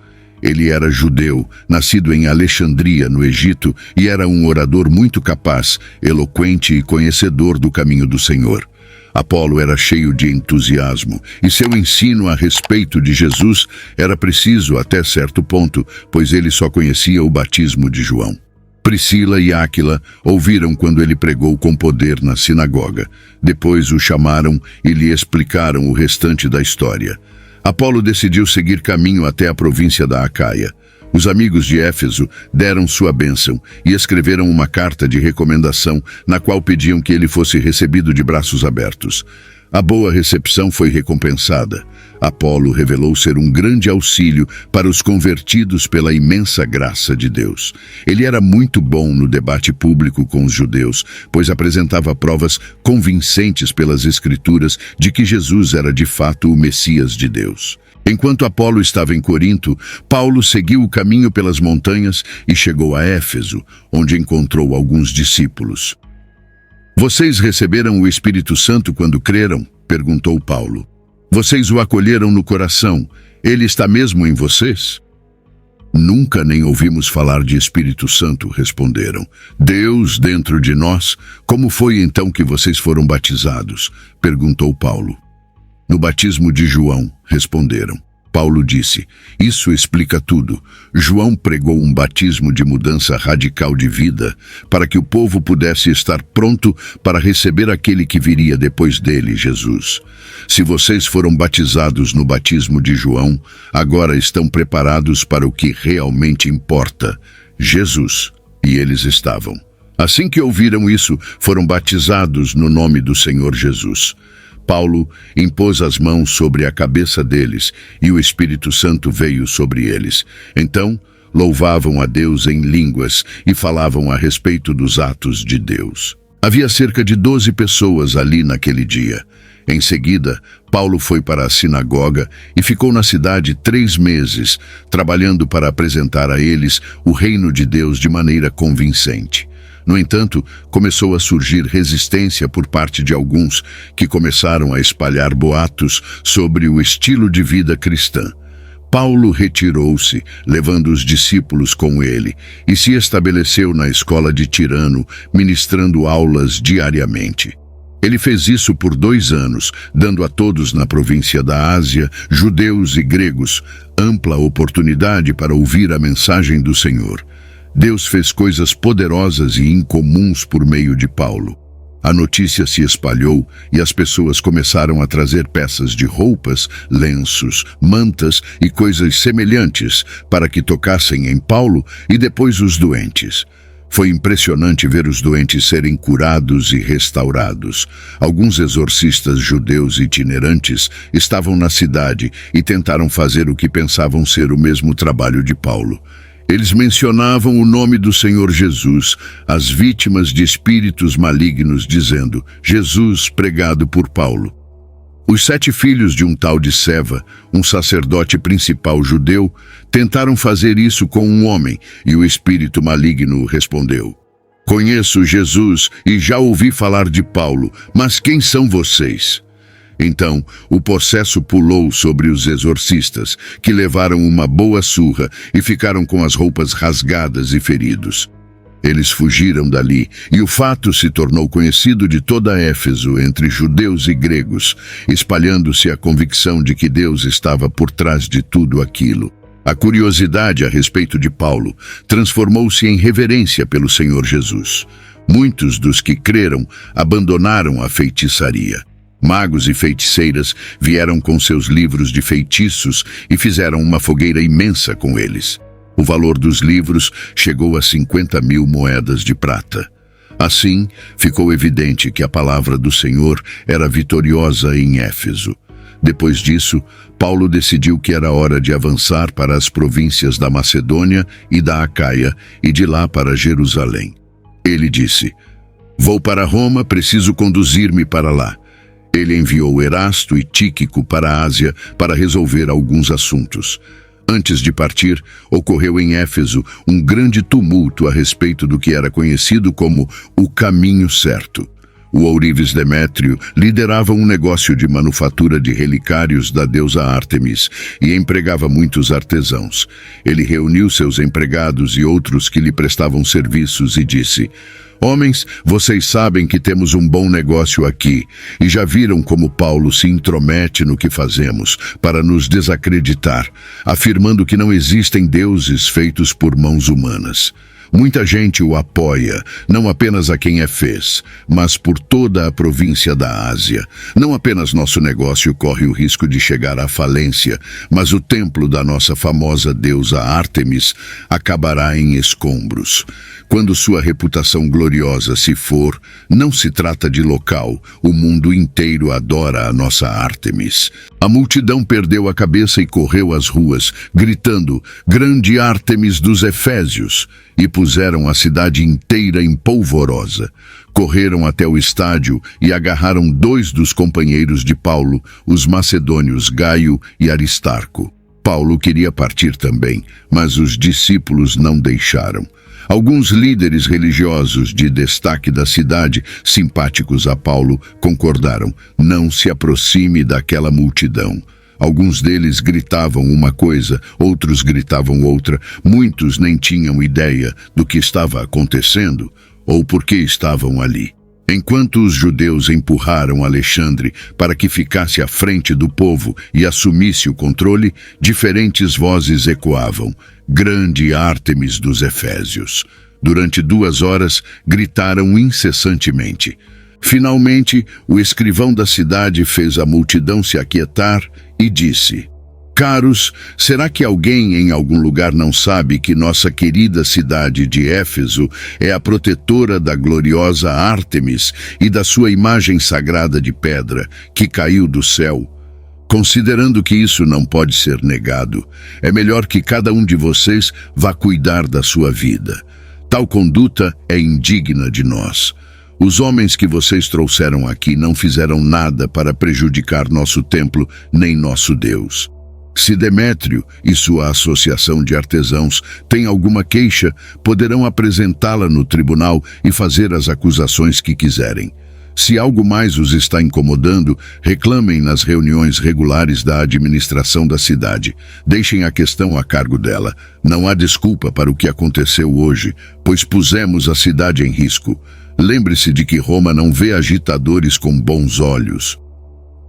Ele era judeu, nascido em Alexandria, no Egito, e era um orador muito capaz, eloquente e conhecedor do caminho do Senhor. Apolo era cheio de entusiasmo, e seu ensino a respeito de Jesus era preciso até certo ponto, pois ele só conhecia o batismo de João. Priscila e Áquila ouviram quando ele pregou com poder na sinagoga. Depois o chamaram e lhe explicaram o restante da história. Apolo decidiu seguir caminho até a província da Acaia. Os amigos de Éfeso deram sua bênção e escreveram uma carta de recomendação na qual pediam que ele fosse recebido de braços abertos. A boa recepção foi recompensada. Apolo revelou ser um grande auxílio para os convertidos pela imensa graça de Deus. Ele era muito bom no debate público com os judeus, pois apresentava provas convincentes pelas Escrituras de que Jesus era de fato o Messias de Deus. Enquanto Apolo estava em Corinto, Paulo seguiu o caminho pelas montanhas e chegou a Éfeso, onde encontrou alguns discípulos. "Vocês receberam o Espírito Santo quando creram?" perguntou Paulo. "Vocês o acolheram no coração? Ele está mesmo em vocês?" "Nunca nem ouvimos falar de Espírito Santo", responderam. "Deus dentro de nós? Como foi então que vocês foram batizados?" perguntou Paulo. "No batismo de João", responderam. Paulo disse: "Isso explica tudo. João pregou um batismo de mudança radical de vida, para que o povo pudesse estar pronto para receber aquele que viria depois dele, Jesus. Se vocês foram batizados no batismo de João, agora estão preparados para o que realmente importa, Jesus." E eles estavam. Assim que ouviram isso, foram batizados no nome do Senhor Jesus. Paulo impôs as mãos sobre a cabeça deles e o Espírito Santo veio sobre eles. Então, louvavam a Deus em línguas e falavam a respeito dos atos de Deus. Havia cerca de 12 pessoas ali naquele dia. Em seguida, Paulo foi para a sinagoga e ficou na cidade 3 meses, trabalhando para apresentar a eles o reino de Deus de maneira convincente. No entanto, começou a surgir resistência por parte de alguns que começaram a espalhar boatos sobre o estilo de vida cristã. Paulo retirou-se, levando os discípulos com ele, e se estabeleceu na escola de Tirano, ministrando aulas diariamente. Ele fez isso por 2 anos, dando a todos na província da Ásia, judeus e gregos, ampla oportunidade para ouvir a mensagem do Senhor. Deus fez coisas poderosas e incomuns por meio de Paulo. A notícia se espalhou e as pessoas começaram a trazer peças de roupas, lenços, mantas e coisas semelhantes para que tocassem em Paulo e depois os doentes. Foi impressionante ver os doentes serem curados e restaurados. Alguns exorcistas judeus itinerantes estavam na cidade e tentaram fazer o que pensavam ser o mesmo trabalho de Paulo. Eles mencionavam o nome do Senhor Jesus, as vítimas de espíritos malignos, dizendo: "Jesus pregado por Paulo." Os 7 filhos de um tal de Seva, um sacerdote principal judeu, tentaram fazer isso com um homem, e o espírito maligno respondeu: "Conheço Jesus e já ouvi falar de Paulo, mas quem são vocês?" Então, o possesso pulou sobre os exorcistas, que levaram uma boa surra e ficaram com as roupas rasgadas e feridos. Eles fugiram dali, e o fato se tornou conhecido de toda Éfeso entre judeus e gregos, espalhando-se a convicção de que Deus estava por trás de tudo aquilo. A curiosidade a respeito de Paulo transformou-se em reverência pelo Senhor Jesus. Muitos dos que creram abandonaram a feitiçaria. Magos e feiticeiras vieram com seus livros de feitiços e fizeram uma fogueira imensa com eles. O valor dos livros chegou a 50.000 moedas de prata. Assim, ficou evidente que a palavra do Senhor era vitoriosa em Éfeso. Depois disso, Paulo decidiu que era hora de avançar para as províncias da Macedônia e da Acaia e de lá para Jerusalém. Ele disse: "Vou para Roma, preciso conduzir-me para lá." Ele enviou Erasto e Tíquico para a Ásia para resolver alguns assuntos. Antes de partir, ocorreu em Éfeso um grande tumulto a respeito do que era conhecido como o Caminho Certo. O ourives Demétrio liderava um negócio de manufatura de relicários da deusa Ártemis e empregava muitos artesãos. Ele reuniu seus empregados e outros que lhe prestavam serviços e disse: "Homens, vocês sabem que temos um bom negócio aqui e já viram como Paulo se intromete no que fazemos para nos desacreditar, afirmando que não existem deuses feitos por mãos humanas. Muita gente o apoia, não apenas a quem Éfeso, mas por toda a província da Ásia. Não apenas nosso negócio corre o risco de chegar à falência, mas o templo da nossa famosa deusa Ártemis acabará em escombros. Quando sua reputação gloriosa se for, não se trata de local, o mundo inteiro adora a nossa Ártemis. A multidão perdeu a cabeça e correu às ruas, gritando, "Grande Ártemis dos Efésios!" e puseram a cidade inteira em polvorosa. Correram até o estádio e agarraram 2 dos companheiros de Paulo, os macedônios Gaio e Aristarco. Paulo queria partir também, mas os discípulos não deixaram. Alguns líderes religiosos de destaque da cidade, simpáticos a Paulo, concordaram: não se aproxime daquela multidão. Alguns deles gritavam uma coisa, outros gritavam outra. Muitos nem tinham ideia do que estava acontecendo ou por que estavam ali. Enquanto os judeus empurraram Alexandre para que ficasse à frente do povo e assumisse o controle, diferentes vozes ecoavam: "Grande Ártemis dos Efésios!" Durante 2 horas, gritaram incessantemente. Finalmente, o escrivão da cidade fez a multidão se aquietar e disse: "Caros, será que alguém em algum lugar não sabe que nossa querida cidade de Éfeso é a protetora da gloriosa Ártemis e da sua imagem sagrada de pedra, que caiu do céu? Considerando que isso não pode ser negado, é melhor que cada um de vocês vá cuidar da sua vida. Tal conduta é indigna de nós. Os homens que vocês trouxeram aqui não fizeram nada para prejudicar nosso templo nem nosso Deus. Se Demétrio e sua associação de artesãos têm alguma queixa, poderão apresentá-la no tribunal e fazer as acusações que quiserem. Se algo mais os está incomodando, reclamem nas reuniões regulares da administração da cidade. Deixem a questão a cargo dela. Não há desculpa para o que aconteceu hoje, pois pusemos a cidade em risco. Lembre-se de que Roma não vê agitadores com bons olhos."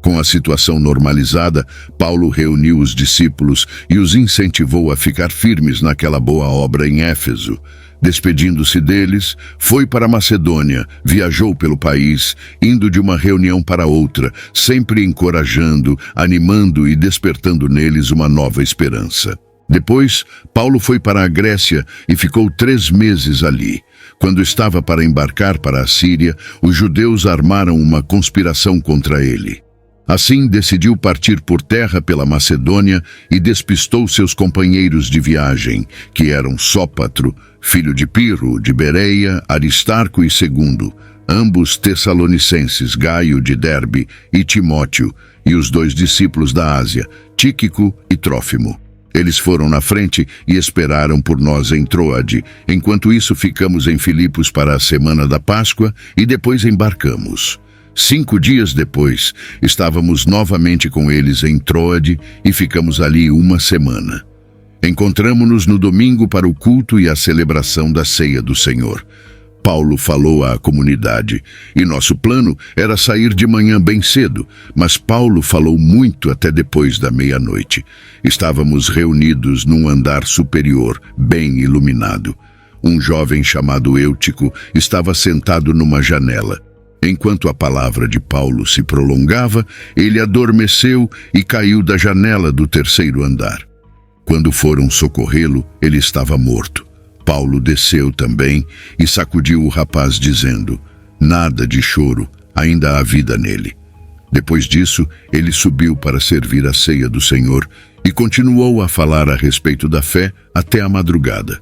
Com a situação normalizada, Paulo reuniu os discípulos e os incentivou a ficar firmes naquela boa obra em Éfeso. Despedindo-se deles, foi para Macedônia, viajou pelo país, indo de uma reunião para outra, sempre encorajando, animando e despertando neles uma nova esperança. Depois, Paulo foi para a Grécia e ficou 3 meses ali. Quando estava para embarcar para a Síria, os judeus armaram uma conspiração contra ele. Assim, decidiu partir por terra pela Macedônia e despistou seus companheiros de viagem, que eram Sópatro, filho de Pirro, de Bereia, Aristarco e Segundo, ambos tessalonicenses, Gaio de Derbe e Timóteo, e os 2 discípulos da Ásia, Tíquico e Trófimo. Eles foram na frente e esperaram por nós em Troade. Enquanto isso, ficamos em Filipos para a semana da Páscoa e depois embarcamos. 5 dias depois, estávamos novamente com eles em Troade e ficamos ali 1 semana. Encontramo-nos no domingo para o culto e a celebração da ceia do Senhor. Paulo falou à comunidade, e nosso plano era sair de manhã bem cedo, mas Paulo falou muito até depois da meia-noite. Estávamos reunidos num andar superior, bem iluminado. Um jovem chamado Eutico estava sentado numa janela. Enquanto a palavra de Paulo se prolongava, ele adormeceu e caiu da janela do 3º andar. Quando foram socorrê-lo, ele estava morto. Paulo desceu também e sacudiu o rapaz, dizendo: "Nada de choro, ainda há vida nele." Depois disso, ele subiu para servir a ceia do Senhor e continuou a falar a respeito da fé até a madrugada.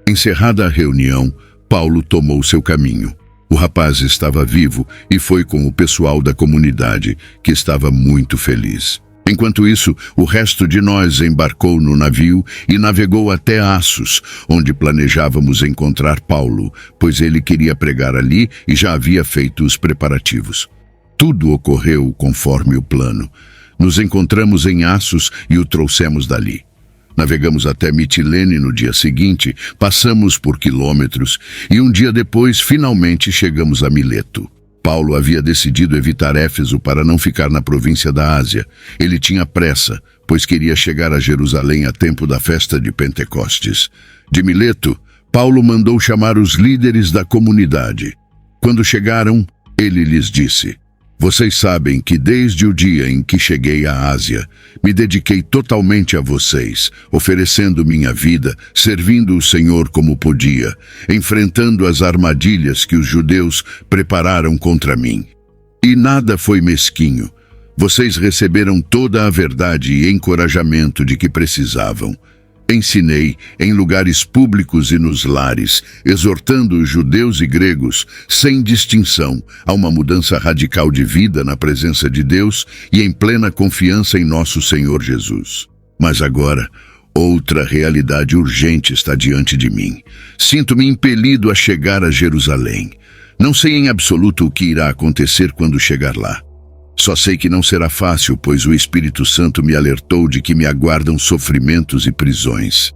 Encerrada a reunião, Paulo tomou seu caminho. O rapaz estava vivo e foi com o pessoal da comunidade, que estava muito feliz. Enquanto isso, o resto de nós embarcou no navio e navegou até Assos, onde planejávamos encontrar Paulo, pois ele queria pregar ali e já havia feito os preparativos. Tudo ocorreu conforme o plano. Nos encontramos em Assos e o trouxemos dali. Navegamos até Mitilene no dia seguinte, passamos por quilômetros e um dia depois finalmente chegamos a Mileto. Paulo havia decidido evitar Éfeso para não ficar na província da Ásia. Ele tinha pressa, pois queria chegar a Jerusalém a tempo da festa de Pentecostes. De Mileto, Paulo mandou chamar os líderes da comunidade. Quando chegaram, ele lhes disse: vocês sabem que desde o dia em que cheguei à Ásia, me dediquei totalmente a vocês, oferecendo minha vida, servindo o Senhor como podia, enfrentando as armadilhas que os judeus prepararam contra mim. E nada foi mesquinho. Vocês receberam toda a verdade e encorajamento de que precisavam. Ensinei em lugares públicos e nos lares, exortando os judeus e gregos, sem distinção, a uma mudança radical de vida na presença de Deus e em plena confiança em nosso Senhor Jesus. Mas agora, outra realidade urgente está diante de mim. Sinto-me impelido a chegar a Jerusalém. Não sei em absoluto o que irá acontecer quando chegar lá. Só sei que não será fácil, pois o Espírito Santo me alertou de que me aguardam sofrimentos e prisões.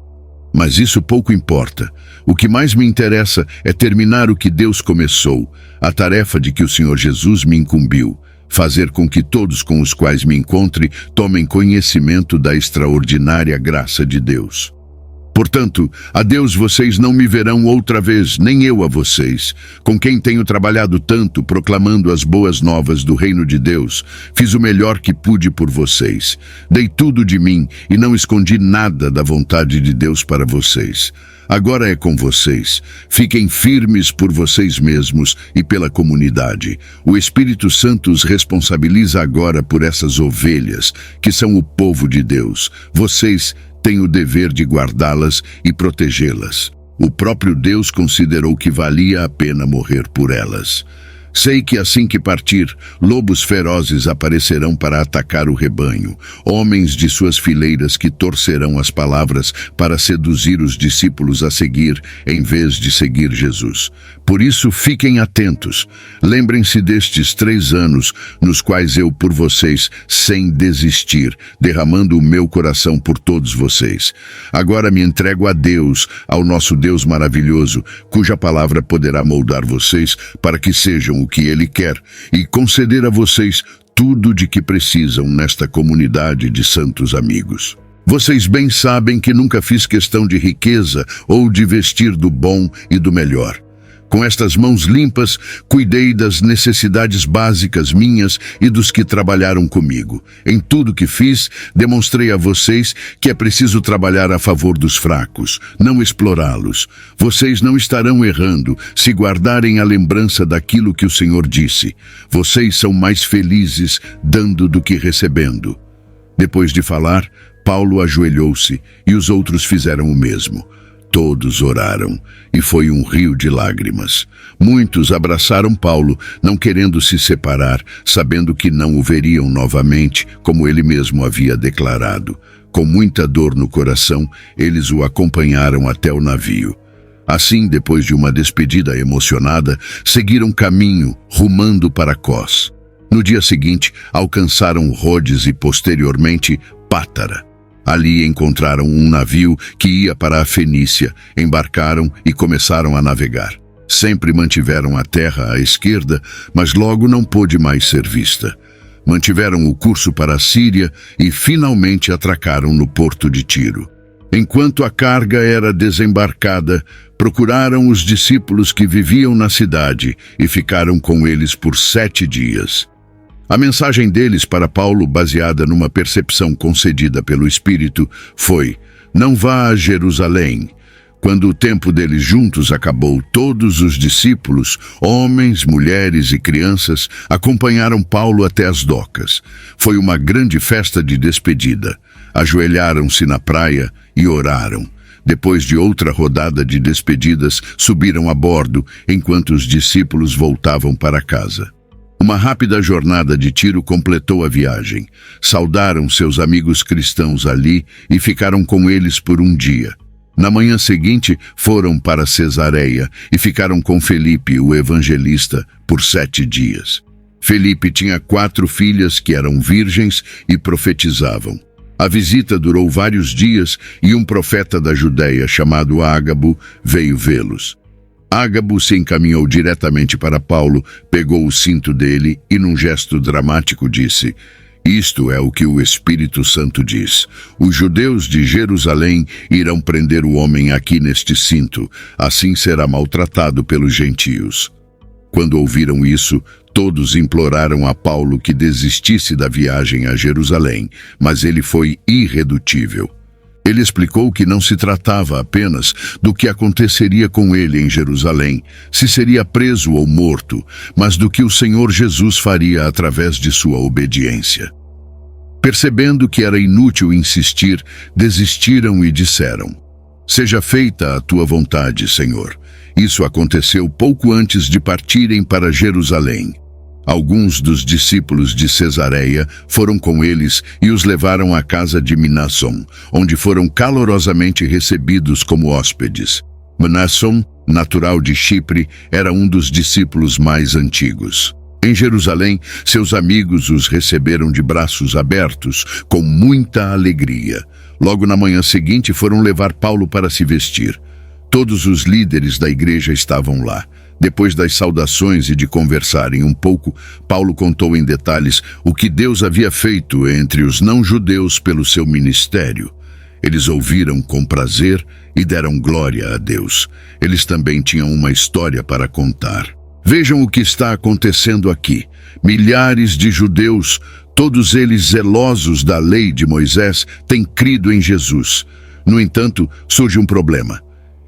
Mas isso pouco importa. O que mais me interessa é terminar o que Deus começou, a tarefa de que o Senhor Jesus me incumbiu, fazer com que todos com os quais me encontre tomem conhecimento da extraordinária graça de Deus. Portanto, a Deus vocês não me verão outra vez, nem eu a vocês, com quem tenho trabalhado tanto proclamando as boas novas do reino de Deus. Fiz o melhor que pude por vocês. Dei tudo de mim e não escondi nada da vontade de Deus para vocês. Agora é com vocês. Fiquem firmes por vocês mesmos e pela comunidade. O Espírito Santo os responsabiliza agora por essas ovelhas, que são o povo de Deus. Vocês têm o dever de guardá-las e protegê-las. O próprio Deus considerou que valia a pena morrer por elas. Sei que assim que partir, lobos ferozes aparecerão para atacar o rebanho, homens de suas fileiras que torcerão as palavras para seduzir os discípulos a seguir, em vez de seguir Jesus. Por isso, fiquem atentos. Lembrem-se destes 3 anos, nos quais eu por vocês, sem desistir, derramando o meu coração por todos vocês. Agora me entrego a Deus, ao nosso Deus maravilhoso, cuja palavra poderá moldar vocês para que sejam o que Ele quer e conceder a vocês tudo de que precisam nesta comunidade de santos amigos. Vocês bem sabem que nunca fiz questão de riqueza ou de vestir do bom e do melhor. Com estas mãos limpas, cuidei das necessidades básicas minhas e dos que trabalharam comigo. Em tudo que fiz, demonstrei a vocês que é preciso trabalhar a favor dos fracos, não explorá-los. Vocês não estarão errando se guardarem a lembrança daquilo que o Senhor disse. Vocês são mais felizes dando do que recebendo. Depois de falar, Paulo ajoelhou-se e os outros fizeram o mesmo. Todos oraram, e foi um rio de lágrimas. Muitos abraçaram Paulo, não querendo se separar, sabendo que não o veriam novamente, como ele mesmo havia declarado. Com muita dor no coração, eles o acompanharam até o navio. Assim, depois de uma despedida emocionada, seguiram caminho, rumando para Cós. No dia seguinte, alcançaram Rhodes e, posteriormente, Pátara. Ali encontraram um navio que ia para a Fenícia, embarcaram e começaram a navegar. Sempre mantiveram a terra à esquerda, mas logo não pôde mais ser vista. Mantiveram o curso para a Síria e finalmente atracaram no porto de Tiro. Enquanto a carga era desembarcada, procuraram os discípulos que viviam na cidade e ficaram com eles por 7 dias. A mensagem deles para Paulo, baseada numa percepção concedida pelo Espírito, foi: não vá a Jerusalém. Quando o tempo deles juntos acabou, todos os discípulos, homens, mulheres e crianças, acompanharam Paulo até as docas. Foi uma grande festa de despedida. Ajoelharam-se na praia e oraram. Depois de outra rodada de despedidas, subiram a bordo, enquanto os discípulos voltavam para casa. Uma rápida jornada de Tiro completou a viagem. Saudaram seus amigos cristãos ali e ficaram com eles por um dia. Na manhã seguinte, foram para Cesareia e ficaram com Felipe, o evangelista, por 7 dias. Felipe tinha 4 filhas que eram virgens e profetizavam. A visita durou vários dias e um profeta da Judeia, chamado Ágabo, veio vê-los. Ágabo se encaminhou diretamente para Paulo, pegou o cinto dele e, num gesto dramático, disse: Isto é o que o Espírito Santo diz. Os judeus de Jerusalém irão prender o homem aqui neste cinto, assim será maltratado pelos gentios. Quando ouviram isso, todos imploraram a Paulo que desistisse da viagem a Jerusalém, mas ele foi irredutível. Ele explicou que não se tratava apenas do que aconteceria com ele em Jerusalém, se seria preso ou morto, mas do que o Senhor Jesus faria através de sua obediência. Percebendo que era inútil insistir, desistiram e disseram: "Seja feita a tua vontade, Senhor." Isso aconteceu pouco antes de partirem para Jerusalém. Alguns dos discípulos de Cesareia foram com eles e os levaram à casa de Mnasson, onde foram calorosamente recebidos como hóspedes. Mnasson, natural de Chipre, era um dos discípulos mais antigos. Em Jerusalém, seus amigos os receberam de braços abertos, com muita alegria. Logo na manhã seguinte foram levar Paulo para se vestir. Todos os líderes da igreja estavam lá. Depois das saudações e de conversarem um pouco, Paulo contou em detalhes o que Deus havia feito entre os não-judeus pelo seu ministério. Eles ouviram com prazer e deram glória a Deus. Eles também tinham uma história para contar. Vejam o que está acontecendo aqui. Milhares de judeus, todos eles zelosos da lei de Moisés, têm crido em Jesus. No entanto, surge um problema.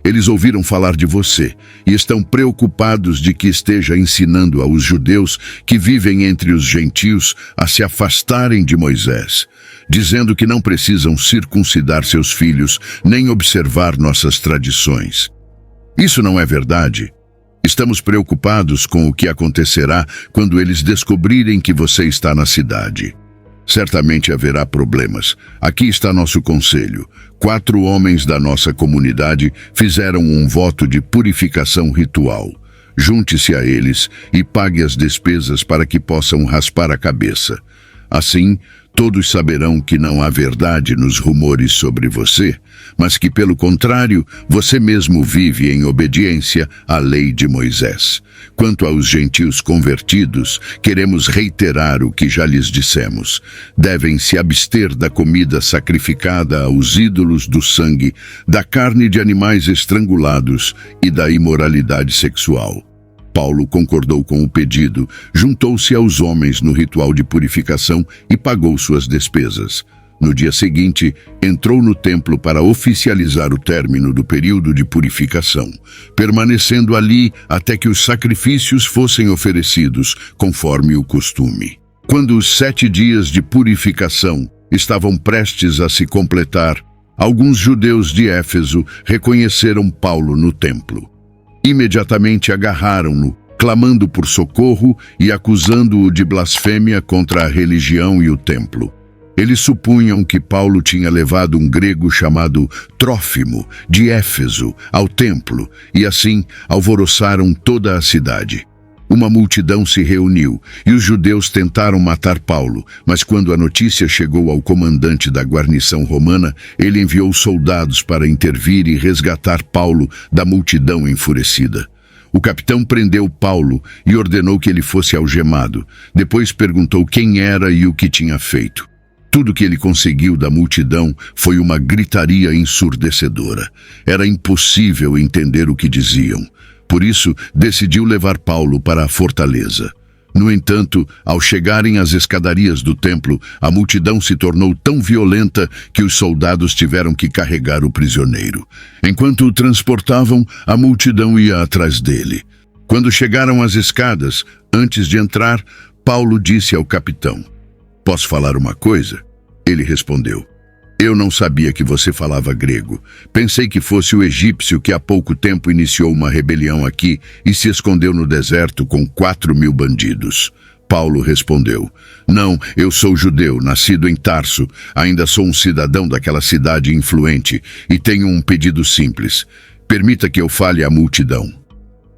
Eles ouviram falar de você e estão preocupados de que esteja ensinando aos judeus que vivem entre os gentios a se afastarem de Moisés, dizendo que não precisam circuncidar seus filhos nem observar nossas tradições. Isso não é verdade. Estamos preocupados com o que acontecerá quando eles descobrirem que você está na cidade. Certamente haverá problemas. Aqui está nosso conselho. 4 homens da nossa comunidade fizeram um voto de purificação ritual. Junte-se a eles e pague as despesas para que possam raspar a cabeça. Assim, todos saberão que não há verdade nos rumores sobre você, mas que, pelo contrário, você mesmo vive em obediência à lei de Moisés. Quanto aos gentios convertidos, queremos reiterar o que já lhes dissemos. Devem se abster da comida sacrificada aos ídolos do sangue, da carne de animais estrangulados e da imoralidade sexual. Paulo concordou com o pedido, juntou-se aos homens no ritual de purificação e pagou suas despesas. No dia seguinte, entrou no templo para oficializar o término do período de purificação, permanecendo ali até que os sacrifícios fossem oferecidos, conforme o costume. Quando os 7 dias de purificação estavam prestes a se completar, alguns judeus de Éfeso reconheceram Paulo no templo. Imediatamente agarraram-no, clamando por socorro e acusando-o de blasfêmia contra a religião e o templo. Eles supunham que Paulo tinha levado um grego chamado Trófimo, de Éfeso, ao templo, e assim alvoroçaram toda a cidade. Uma multidão se reuniu, e os judeus tentaram matar Paulo, mas quando a notícia chegou ao comandante da guarnição romana, ele enviou soldados para intervir e resgatar Paulo da multidão enfurecida. O capitão prendeu Paulo e ordenou que ele fosse algemado. Depois perguntou quem era e o que tinha feito. Tudo que ele conseguiu da multidão foi uma gritaria ensurdecedora. Era impossível entender o que diziam. Por isso, decidiu levar Paulo para a fortaleza. No entanto, ao chegarem às escadarias do templo, a multidão se tornou tão violenta que os soldados tiveram que carregar o prisioneiro. Enquanto o transportavam, a multidão ia atrás dele. Quando chegaram às escadas, antes de entrar, Paulo disse ao capitão: "Posso falar uma coisa?" Ele respondeu: "Eu não sabia que você falava grego. Pensei que fosse o egípcio que há pouco tempo iniciou uma rebelião aqui e se escondeu no deserto com 4.000 bandidos." Paulo respondeu: "Não, eu sou judeu, nascido em Tarso. Ainda sou um cidadão daquela cidade influente e tenho um pedido simples. Permita que eu fale à multidão."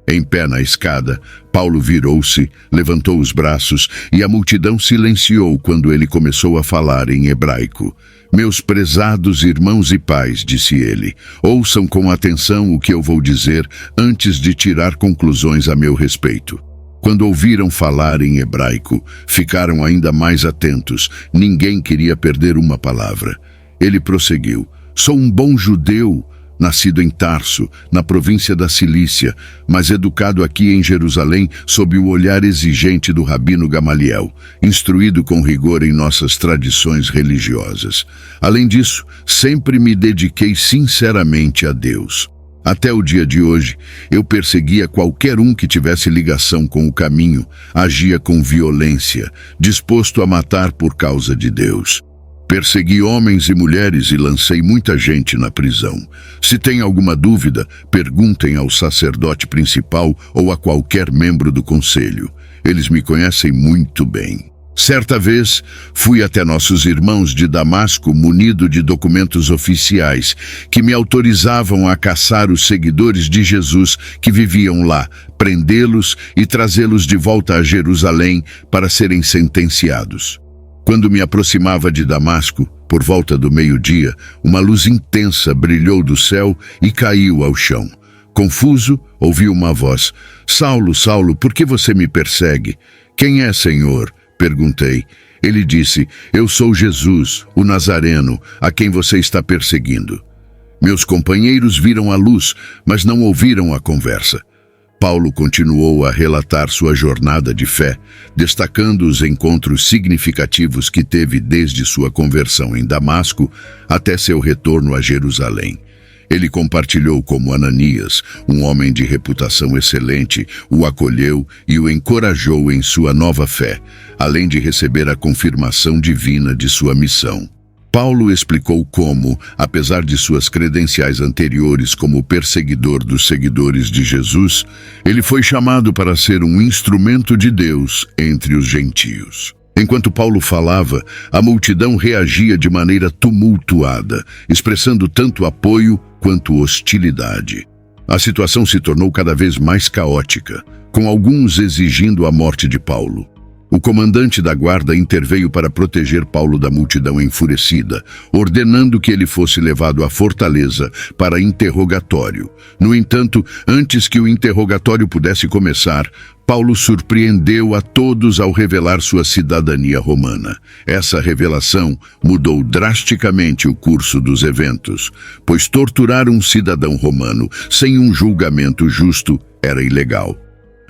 Em pé na escada, Paulo virou-se, levantou os braços e a multidão silenciou quando ele começou a falar em hebraico. "Meus prezados irmãos e pais", disse ele, "ouçam com atenção o que eu vou dizer antes de tirar conclusões a meu respeito. Quando ouviram falar em hebraico, ficaram ainda mais atentos. Ninguém queria perder uma palavra. Ele prosseguiu: sou um bom judeu, nascido em Tarso, na província da Cilícia, mas educado aqui em Jerusalém sob o olhar exigente do rabino Gamaliel, instruído com rigor em nossas tradições religiosas. Além disso, sempre me dediquei sinceramente a Deus. Até o dia de hoje, eu perseguia qualquer um que tivesse ligação com o caminho, agia com violência, disposto a matar por causa de Deus. Persegui homens e mulheres e lancei muita gente na prisão. Se tem alguma dúvida, perguntem ao sacerdote principal ou a qualquer membro do conselho. Eles me conhecem muito bem. Certa vez, fui até nossos irmãos de Damasco munido de documentos oficiais que me autorizavam a caçar os seguidores de Jesus que viviam lá, prendê-los e trazê-los de volta a Jerusalém para serem sentenciados. Quando me aproximava de Damasco, por volta do meio-dia, uma luz intensa brilhou do céu e caiu ao chão. Confuso, ouvi uma voz: Saulo, Saulo, por que você me persegue? Quem é, Senhor? Perguntei. Ele disse: eu sou Jesus, o Nazareno, a quem você está perseguindo. Meus companheiros viram a luz, mas não ouviram a conversa. Paulo continuou a relatar sua jornada de fé, destacando os encontros significativos que teve desde sua conversão em Damasco até seu retorno a Jerusalém. Ele compartilhou como Ananias, um homem de reputação excelente, o acolheu e o encorajou em sua nova fé, além de receber a confirmação divina de sua missão. Paulo explicou como, apesar de suas credenciais anteriores como perseguidor dos seguidores de Jesus, ele foi chamado para ser um instrumento de Deus entre os gentios. Enquanto Paulo falava, a multidão reagia de maneira tumultuada, expressando tanto apoio quanto hostilidade. A situação se tornou cada vez mais caótica, com alguns exigindo a morte de Paulo. O comandante da guarda interveio para proteger Paulo da multidão enfurecida, ordenando que ele fosse levado à fortaleza para interrogatório. No entanto, antes que o interrogatório pudesse começar, Paulo surpreendeu a todos ao revelar sua cidadania romana. Essa revelação mudou drasticamente o curso dos eventos, pois torturar um cidadão romano sem um julgamento justo era ilegal.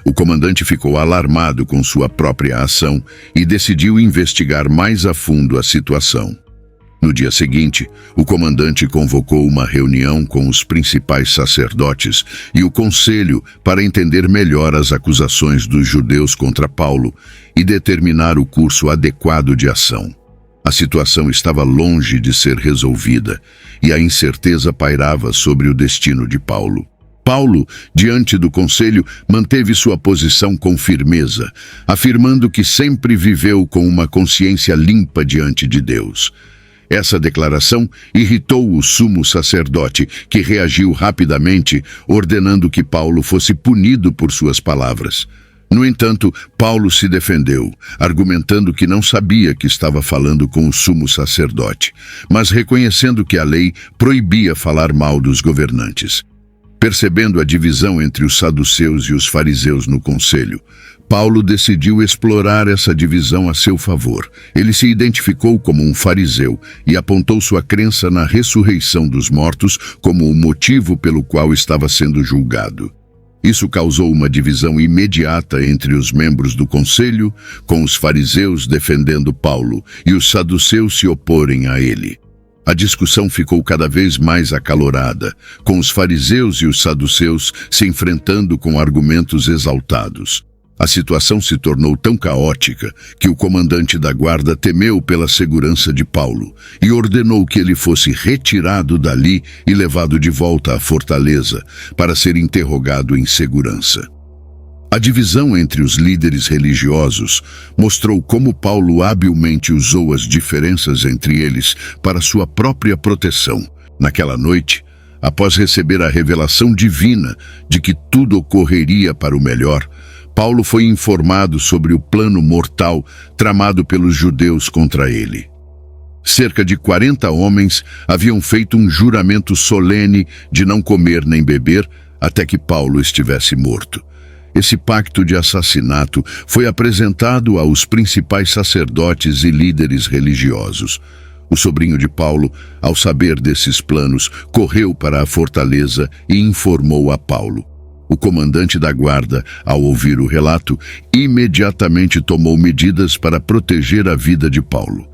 O comandante ficou alarmado com sua própria ação e decidiu investigar mais a fundo a situação. No dia seguinte, o comandante convocou uma reunião com os principais sacerdotes e o conselho para entender melhor as acusações dos judeus contra Paulo e determinar o curso adequado de ação. A situação estava longe de ser resolvida e a incerteza pairava sobre o destino de Paulo. Paulo, diante do conselho, manteve sua posição com firmeza, afirmando que sempre viveu com uma consciência limpa diante de Deus. Essa declaração irritou o sumo sacerdote, que reagiu rapidamente, ordenando que Paulo fosse punido por suas palavras. No entanto, Paulo se defendeu, argumentando que não sabia que estava falando com o sumo sacerdote, mas reconhecendo que a lei proibia falar mal dos governantes. Percebendo a divisão entre os saduceus e os fariseus no conselho, Paulo decidiu explorar essa divisão a seu favor. Ele se identificou como um fariseu e apontou sua crença na ressurreição dos mortos como o motivo pelo qual estava sendo julgado. Isso causou uma divisão imediata entre os membros do conselho, com os fariseus defendendo Paulo e os saduceus se oporem a ele. A discussão ficou cada vez mais acalorada, com os fariseus e os saduceus se enfrentando com argumentos exaltados. A situação se tornou tão caótica que o comandante da guarda temeu pela segurança de Paulo e ordenou que ele fosse retirado dali e levado de volta à fortaleza para ser interrogado em segurança. A divisão entre os líderes religiosos mostrou como Paulo habilmente usou as diferenças entre eles para sua própria proteção. Naquela noite, após receber a revelação divina de que tudo ocorreria para o melhor, Paulo foi informado sobre o plano mortal tramado pelos judeus contra ele. Cerca de 40 homens haviam feito um juramento solene de não comer nem beber até que Paulo estivesse morto. Esse pacto de assassinato foi apresentado aos principais sacerdotes e líderes religiosos. O sobrinho de Paulo, ao saber desses planos, correu para a fortaleza e informou a Paulo. O comandante da guarda, ao ouvir o relato, imediatamente tomou medidas para proteger a vida de Paulo.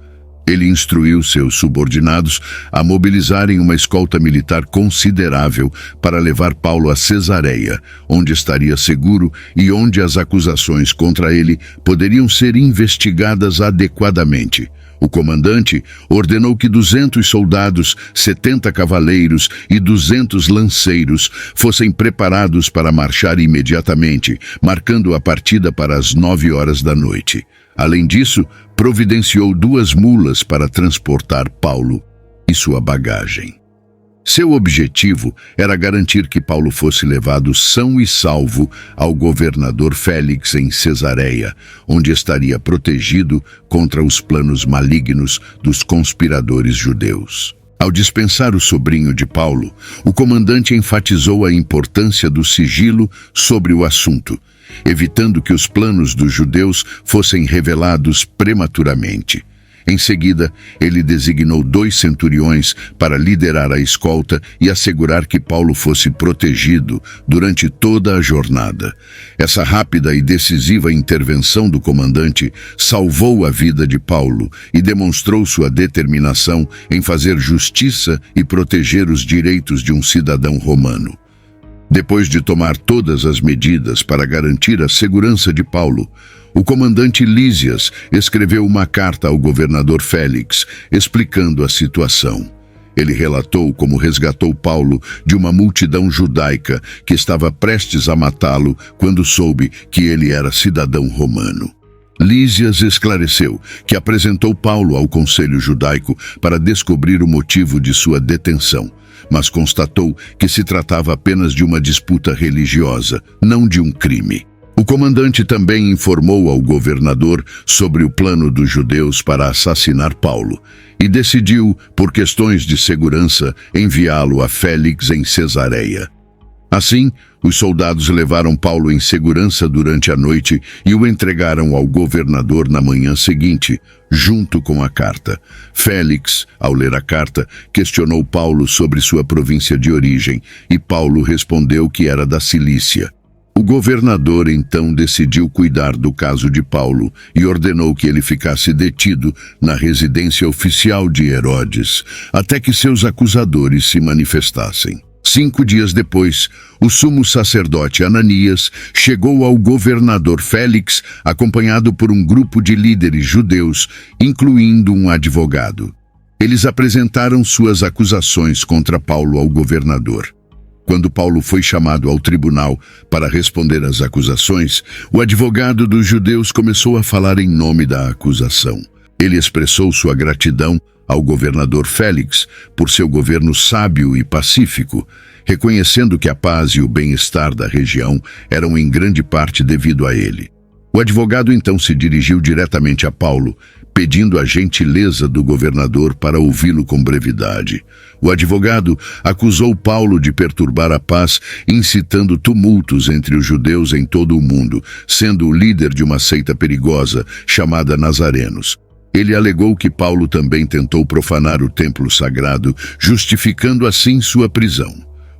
Ele instruiu seus subordinados a mobilizarem uma escolta militar considerável para levar Paulo a Cesareia, onde estaria seguro e onde as acusações contra ele poderiam ser investigadas adequadamente. O comandante ordenou que 200 soldados, 70 cavaleiros e 200 lanceiros fossem preparados para marchar imediatamente, marcando a partida para as 9 horas da noite. Além disso, providenciou 2 mulas para transportar Paulo e sua bagagem. Seu objetivo era garantir que Paulo fosse levado são e salvo ao governador Félix em Cesareia, onde estaria protegido contra os planos malignos dos conspiradores judeus. Ao dispensar o sobrinho de Paulo, o comandante enfatizou a importância do sigilo sobre o assunto, evitando que os planos dos judeus fossem revelados prematuramente. Em seguida, ele designou 2 centuriões para liderar a escolta e assegurar que Paulo fosse protegido durante toda a jornada. Essa rápida e decisiva intervenção do comandante salvou a vida de Paulo e demonstrou sua determinação em fazer justiça e proteger os direitos de um cidadão romano. Depois de tomar todas as medidas para garantir a segurança de Paulo, o comandante Lísias escreveu uma carta ao governador Félix, explicando a situação. Ele relatou como resgatou Paulo de uma multidão judaica que estava prestes a matá-lo quando soube que ele era cidadão romano. Lísias esclareceu que apresentou Paulo ao conselho judaico para descobrir o motivo de sua detenção, mas constatou que se tratava apenas de uma disputa religiosa, não de um crime. O comandante também informou ao governador sobre o plano dos judeus para assassinar Paulo e decidiu, por questões de segurança, enviá-lo a Félix em Cesareia. Assim, os soldados levaram Paulo em segurança durante a noite e o entregaram ao governador na manhã seguinte, junto com a carta. Félix, ao ler a carta, questionou Paulo sobre sua província de origem e Paulo respondeu que era da Cilícia. O governador então decidiu cuidar do caso de Paulo e ordenou que ele ficasse detido na residência oficial de Herodes, até que seus acusadores se manifestassem. 5 dias depois, o sumo sacerdote Ananias chegou ao governador Félix, acompanhado por um grupo de líderes judeus, incluindo um advogado. Eles apresentaram suas acusações contra Paulo ao governador. Quando Paulo foi chamado ao tribunal para responder às acusações, o advogado dos judeus começou a falar em nome da acusação. Ele expressou sua gratidão ao governador Félix por seu governo sábio e pacífico, reconhecendo que a paz e o bem-estar da região eram em grande parte devido a ele. O advogado então se dirigiu diretamente a Paulo, pedindo a gentileza do governador para ouvi-lo com brevidade. O advogado acusou Paulo de perturbar a paz, incitando tumultos entre os judeus em todo o mundo, sendo o líder de uma seita perigosa chamada Nazarenos. Ele alegou que Paulo também tentou profanar o templo sagrado, justificando assim sua prisão.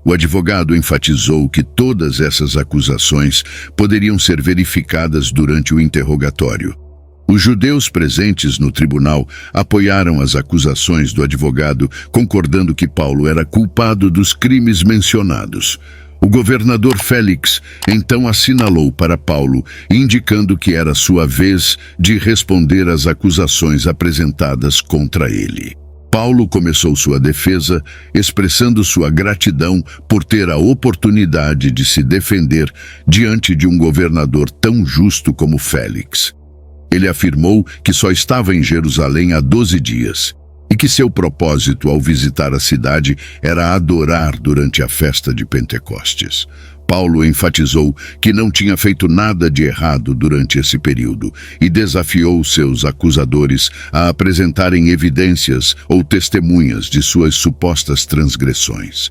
O advogado enfatizou que todas essas acusações poderiam ser verificadas durante o interrogatório. Os judeus presentes no tribunal apoiaram as acusações do advogado, concordando que Paulo era culpado dos crimes mencionados. O governador Félix então assinalou para Paulo, indicando que era sua vez de responder às acusações apresentadas contra ele. Paulo começou sua defesa, expressando sua gratidão por ter a oportunidade de se defender diante de um governador tão justo como Félix. Ele afirmou que só estava em Jerusalém há 12 dias e que seu propósito ao visitar a cidade era adorar durante a festa de Pentecostes. Paulo enfatizou que não tinha feito nada de errado durante esse período e desafiou seus acusadores a apresentarem evidências ou testemunhas de suas supostas transgressões.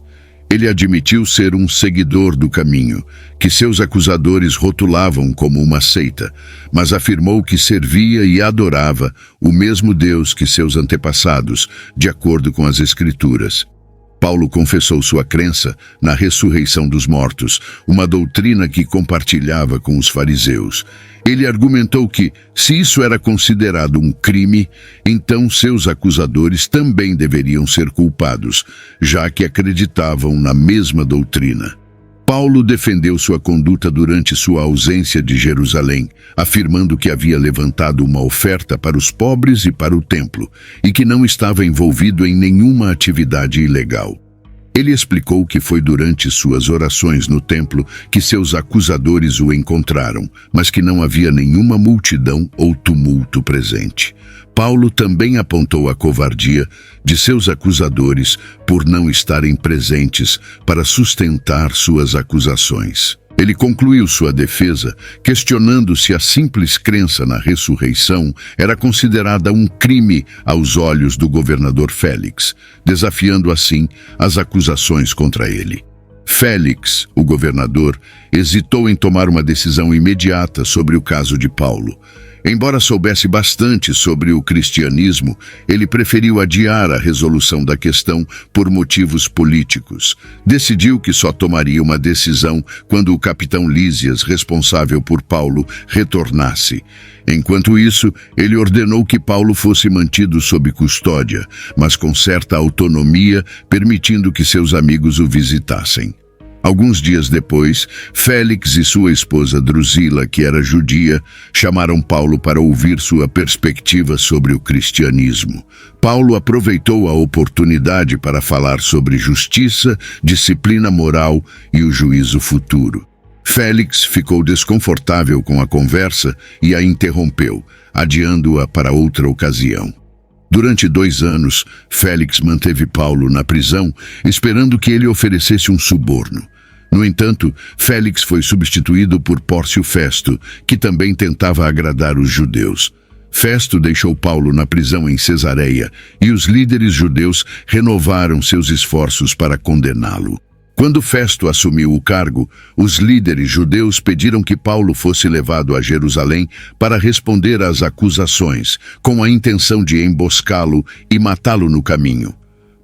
Ele admitiu ser um seguidor do caminho, que seus acusadores rotulavam como uma seita, mas afirmou que servia e adorava o mesmo Deus que seus antepassados, de acordo com as Escrituras. Paulo confessou sua crença na ressurreição dos mortos, uma doutrina que compartilhava com os fariseus. Ele argumentou que, se isso era considerado um crime, então seus acusadores também deveriam ser culpados, já que acreditavam na mesma doutrina. Paulo defendeu sua conduta durante sua ausência de Jerusalém, afirmando que havia levantado uma oferta para os pobres e para o templo, e que não estava envolvido em nenhuma atividade ilegal. Ele explicou que foi durante suas orações no templo que seus acusadores o encontraram, mas que não havia nenhuma multidão ou tumulto presente. Paulo também apontou a covardia de seus acusadores por não estarem presentes para sustentar suas acusações. Ele concluiu sua defesa questionando se a simples crença na ressurreição era considerada um crime aos olhos do governador Félix, desafiando assim as acusações contra ele. Félix, o governador, hesitou em tomar uma decisão imediata sobre o caso de Paulo. Embora soubesse bastante sobre o cristianismo, ele preferiu adiar a resolução da questão por motivos políticos. Decidiu que só tomaria uma decisão quando o capitão Lísias, responsável por Paulo, retornasse. Enquanto isso, ele ordenou que Paulo fosse mantido sob custódia, mas com certa autonomia, permitindo que seus amigos o visitassem. Alguns dias depois, Félix e sua esposa Drusila, que era judia, chamaram Paulo para ouvir sua perspectiva sobre o cristianismo. Paulo aproveitou a oportunidade para falar sobre justiça, disciplina moral e o juízo futuro. Félix ficou desconfortável com a conversa e a interrompeu, adiando-a para outra ocasião. Durante 2 anos, Félix manteve Paulo na prisão, esperando que ele oferecesse um suborno. No entanto, Félix foi substituído por Pórcio Festo, que também tentava agradar os judeus. Festo deixou Paulo na prisão em Cesareia, e os líderes judeus renovaram seus esforços para condená-lo. Quando Festo assumiu o cargo, os líderes judeus pediram que Paulo fosse levado a Jerusalém para responder às acusações, com a intenção de emboscá-lo e matá-lo no caminho.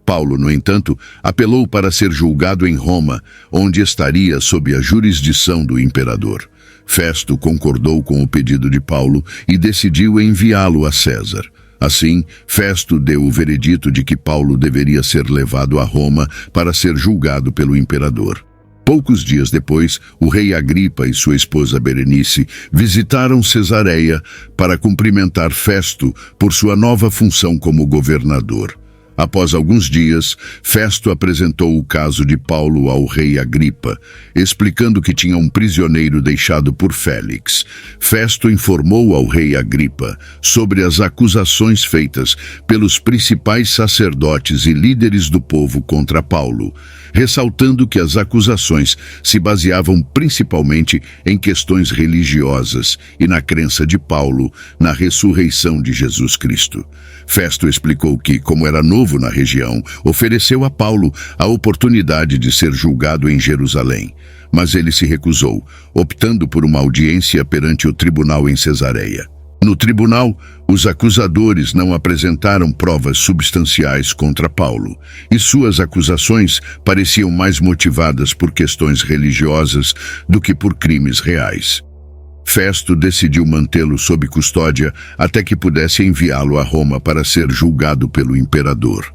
Paulo, no entanto, apelou para ser julgado em Roma, onde estaria sob a jurisdição do imperador. Festo concordou com o pedido de Paulo e decidiu enviá-lo a César. Assim, Festo deu o veredito de que Paulo deveria ser levado a Roma para ser julgado pelo imperador. Poucos dias depois, o rei Agripa e sua esposa Berenice visitaram Cesareia para cumprimentar Festo por sua nova função como governador. Após alguns dias, Festo apresentou o caso de Paulo ao rei Agripa, explicando que tinha um prisioneiro deixado por Félix. Festo informou ao rei Agripa sobre as acusações feitas pelos principais sacerdotes e líderes do povo contra Paulo, ressaltando que as acusações se baseavam principalmente em questões religiosas e na crença de Paulo na ressurreição de Jesus Cristo. Festo explicou que, como era novo na região, ofereceu a Paulo a oportunidade de ser julgado em Jerusalém, mas ele se recusou, optando por uma audiência perante o tribunal em Cesareia. No tribunal, os acusadores não apresentaram provas substanciais contra Paulo, e suas acusações pareciam mais motivadas por questões religiosas do que por crimes reais. Festo decidiu mantê-lo sob custódia até que pudesse enviá-lo a Roma para ser julgado pelo imperador.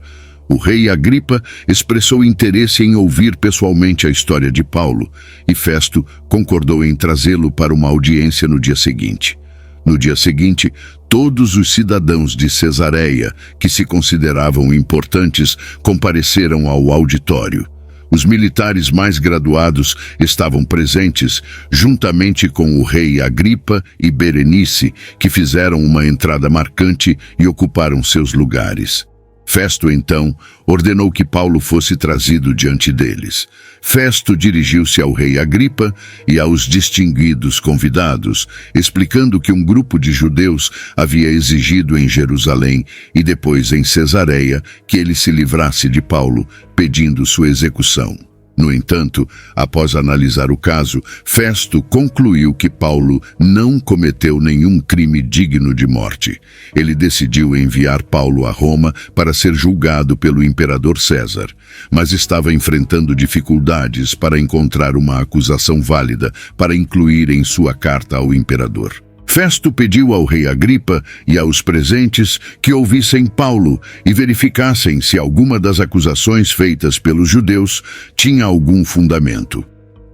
O rei Agripa expressou interesse em ouvir pessoalmente a história de Paulo, e Festo concordou em trazê-lo para uma audiência no dia seguinte. No dia seguinte, todos os cidadãos de Cesareia, que se consideravam importantes, compareceram ao auditório. Os militares mais graduados estavam presentes, juntamente com o rei Agripa e Berenice, que fizeram uma entrada marcante e ocuparam seus lugares. Festo, então, ordenou que Paulo fosse trazido diante deles. Festo dirigiu-se ao rei Agripa e aos distinguidos convidados, explicando que um grupo de judeus havia exigido em Jerusalém e depois em Cesareia que ele se livrasse de Paulo, pedindo sua execução. No entanto, após analisar o caso, Festo concluiu que Paulo não cometeu nenhum crime digno de morte. Ele decidiu enviar Paulo a Roma para ser julgado pelo imperador César, mas estava enfrentando dificuldades para encontrar uma acusação válida para incluir em sua carta ao imperador. Festo pediu ao rei Agripa e aos presentes que ouvissem Paulo e verificassem se alguma das acusações feitas pelos judeus tinha algum fundamento.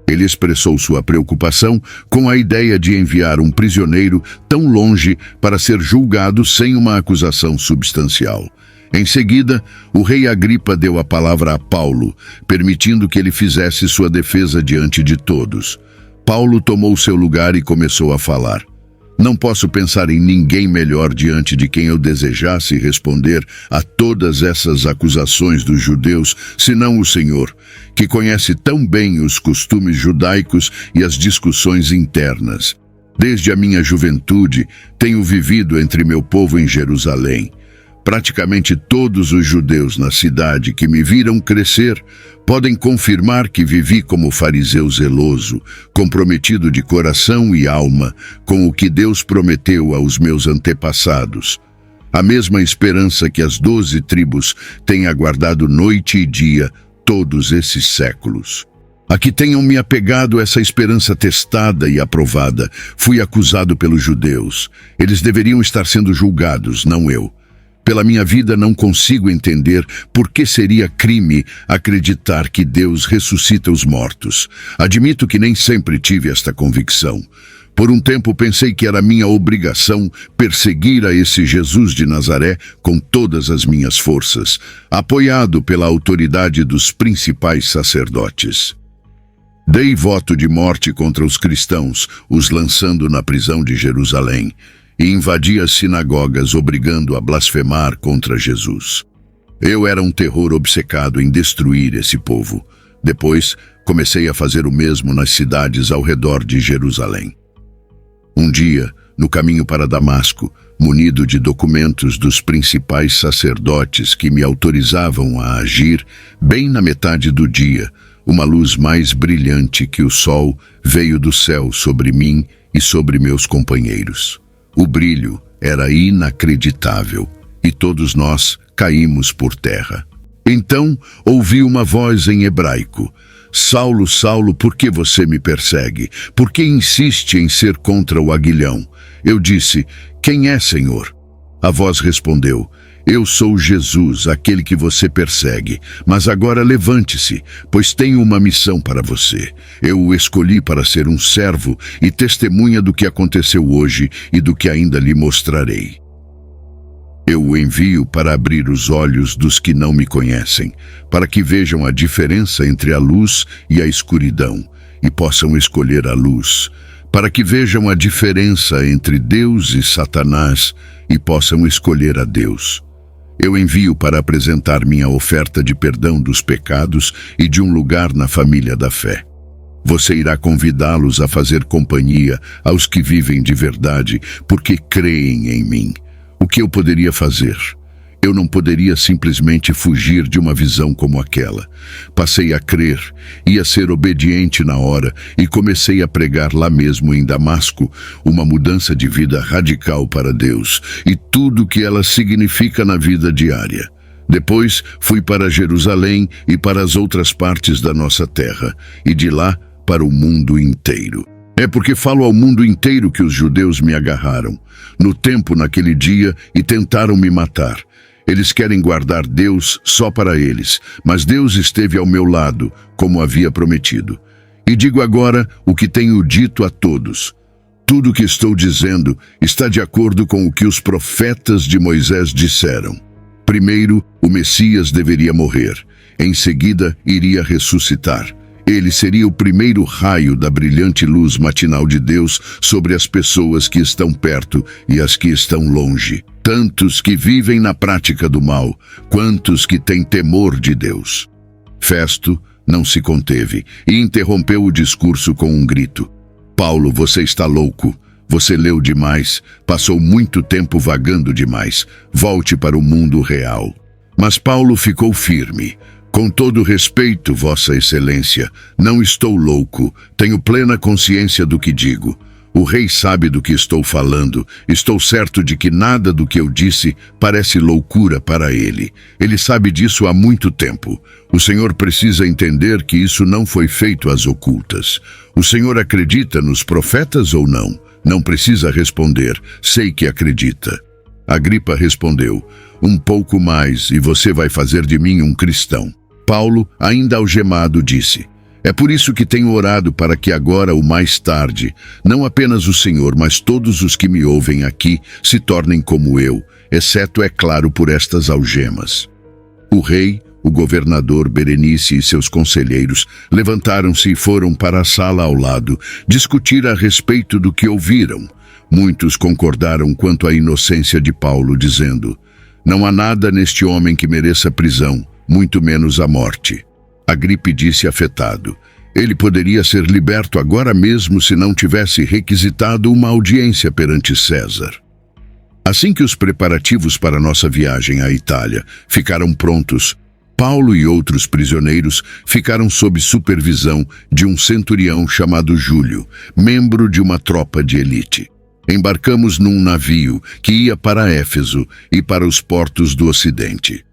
Ele expressou sua preocupação com a ideia de enviar um prisioneiro tão longe para ser julgado sem uma acusação substancial. Em seguida, o rei Agripa deu a palavra a Paulo, permitindo que ele fizesse sua defesa diante de todos. Paulo tomou seu lugar e começou a falar. Não posso pensar em ninguém melhor diante de quem eu desejasse responder a todas essas acusações dos judeus, senão o Senhor, que conhece tão bem os costumes judaicos e as discussões internas. Desde a minha juventude, tenho vivido entre meu povo em Jerusalém. Praticamente todos os judeus na cidade que me viram crescer podem confirmar que vivi como fariseu zeloso, comprometido de coração e alma com o que Deus prometeu aos meus antepassados. A mesma esperança que as 12 tribos têm aguardado noite e dia todos esses séculos. A que tenham me apegado essa esperança testada e aprovada, fui acusado pelos judeus. Eles deveriam estar sendo julgados, não eu. Pela minha vida não consigo entender por que seria crime acreditar que Deus ressuscita os mortos. Admito que nem sempre tive esta convicção. Por um tempo pensei que era minha obrigação perseguir a esse Jesus de Nazaré com todas as minhas forças, apoiado pela autoridade dos principais sacerdotes. Dei voto de morte contra os cristãos, os lançando na prisão de Jerusalém, e invadi as sinagogas obrigando a blasfemar contra Jesus. Eu era um terror obcecado em destruir esse povo. Depois, comecei a fazer o mesmo nas cidades ao redor de Jerusalém. Um dia, no caminho para Damasco, munido de documentos dos principais sacerdotes que me autorizavam a agir, bem na metade do dia, uma luz mais brilhante que o sol veio do céu sobre mim e sobre meus companheiros. O brilho era inacreditável e todos nós caímos por terra. Então ouvi uma voz em hebraico: Saulo, Saulo, por que você me persegue? Por que insiste em ser contra o aguilhão? Eu disse: Quem é, Senhor? A voz respondeu: Eu sou Jesus, aquele que você persegue. Mas agora levante-se, pois tenho uma missão para você. Eu o escolhi para ser um servo e testemunha do que aconteceu hoje e do que ainda lhe mostrarei. Eu o envio para abrir os olhos dos que não me conhecem, para que vejam a diferença entre a luz e a escuridão e possam escolher a luz, para que vejam a diferença entre Deus e Satanás e possam escolher a Deus. Eu envio para apresentar minha oferta de perdão dos pecados e de um lugar na família da fé. Você irá convidá-los a fazer companhia aos que vivem de verdade, porque creem em mim. O que eu poderia fazer? Eu não poderia simplesmente fugir de uma visão como aquela. Passei a crer, ia ser obediente na hora e comecei a pregar lá mesmo em Damasco uma mudança de vida radical para Deus e tudo o que ela significa na vida diária. Depois fui para Jerusalém e para as outras partes da nossa terra e de lá para o mundo inteiro. É porque falo ao mundo inteiro que os judeus me agarraram no templo naquele dia e tentaram me matar. Eles querem guardar Deus só para eles, mas Deus esteve ao meu lado, como havia prometido. E digo agora o que tenho dito a todos. Tudo o que estou dizendo está de acordo com o que os profetas de Moisés disseram. Primeiro, o Messias deveria morrer. Em seguida, iria ressuscitar. Ele seria o primeiro raio da brilhante luz matinal de Deus sobre as pessoas que estão perto e as que estão longe, tantos que vivem na prática do mal, quantos que têm temor de Deus. Festo não se conteve e interrompeu o discurso com um grito. Paulo, você está louco. Você leu demais, passou muito tempo vagando demais. Volte para o mundo real. Mas Paulo ficou firme. Com todo respeito, Vossa Excelência, não estou louco, tenho plena consciência do que digo. O rei sabe do que estou falando. Estou certo de que nada do que eu disse parece loucura para ele. Ele sabe disso há muito tempo. O senhor precisa entender que isso não foi feito às ocultas. O senhor acredita nos profetas ou não? Não precisa responder. Sei que acredita. Agripa respondeu: um pouco mais e você vai fazer de mim um cristão. Paulo, ainda algemado, disse: é por isso que tenho orado para que agora ou mais tarde, não apenas o Senhor, mas todos os que me ouvem aqui se tornem como eu, exceto, é claro, por estas algemas. O rei, o governador Berenice e seus conselheiros levantaram-se e foram para a sala ao lado, discutir a respeito do que ouviram. Muitos concordaram quanto à inocência de Paulo, dizendo: não há nada neste homem que mereça prisão, muito menos a morte. Agripa disse afetado: ele poderia ser liberto agora mesmo se não tivesse requisitado uma audiência perante César. Assim que os preparativos para nossa viagem à Itália ficaram prontos, Paulo e outros prisioneiros ficaram sob supervisão de um centurião chamado Júlio, membro de uma tropa de elite. Embarcamos num navio que ia para Éfeso e para os portos do Ocidente.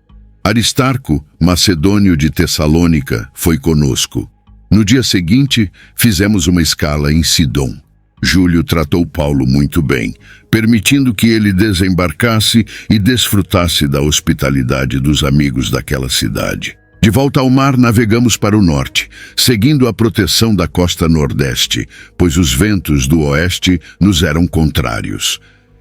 Aristarco, macedônio de Tessalônica, foi conosco. No dia seguinte, fizemos uma escala em Sidom. Júlio tratou Paulo muito bem, permitindo que ele desembarcasse e desfrutasse da hospitalidade dos amigos daquela cidade. De volta ao mar, navegamos para o norte, seguindo a proteção da costa nordeste, pois os ventos do oeste nos eram contrários.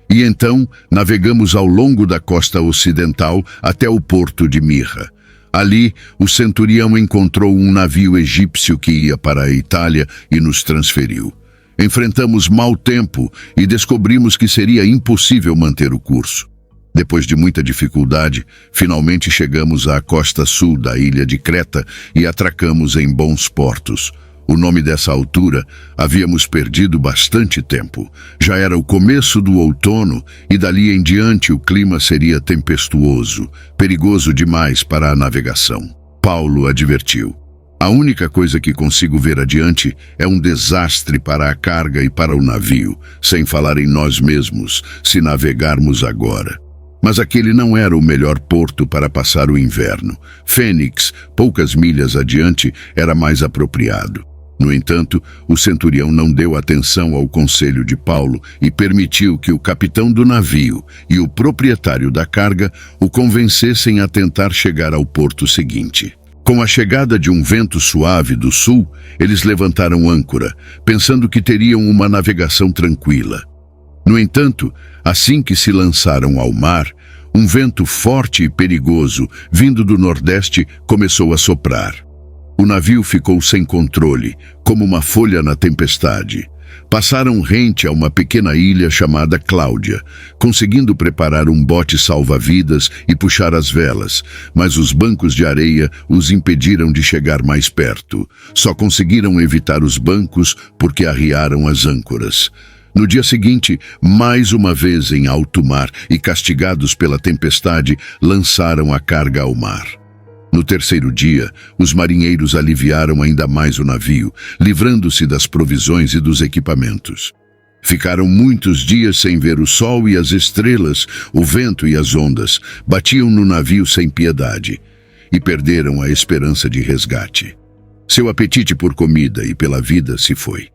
E então, navegamos ao longo da costa ocidental até o porto de Mirra. Ali, o centurião encontrou um navio egípcio que ia para a Itália e nos transferiu. Enfrentamos mau tempo e descobrimos que seria impossível manter o curso. Depois de muita dificuldade, finalmente chegamos à costa sul da ilha de Creta e atracamos em bons portos. O nome dessa altura, havíamos perdido bastante tempo. Já era o começo do outono e dali em diante o clima seria tempestuoso, perigoso demais para a navegação. Paulo advertiu: a única coisa que consigo ver adiante é um desastre para a carga e para o navio, sem falar em nós mesmos, se navegarmos agora. Mas aquele não era o melhor porto para passar o inverno. Fênix, poucas milhas adiante, era mais apropriado. No entanto, o centurião não deu atenção ao conselho de Paulo e permitiu que o capitão do navio e o proprietário da carga o convencessem a tentar chegar ao porto seguinte. Com a chegada de um vento suave do sul, eles levantaram âncora, pensando que teriam uma navegação tranquila. No entanto, assim que se lançaram ao mar, um vento forte e perigoso, vindo do nordeste, começou a soprar. O navio ficou sem controle, como uma folha na tempestade. Passaram rente a uma pequena ilha chamada Cláudia, conseguindo preparar um bote salva-vidas e puxar as velas, mas os bancos de areia os impediram de chegar mais perto. Só conseguiram evitar os bancos porque arriaram as âncoras. No dia seguinte, mais uma vez em alto mar e castigados pela tempestade, lançaram a carga ao mar. No terceiro dia, os marinheiros aliviaram ainda mais o navio, livrando-se das provisões e dos equipamentos. Ficaram muitos dias sem ver o sol e as estrelas, o vento e as ondas, batiam no navio sem piedade, e perderam a esperança de resgate. Seu apetite por comida e pela vida se foi.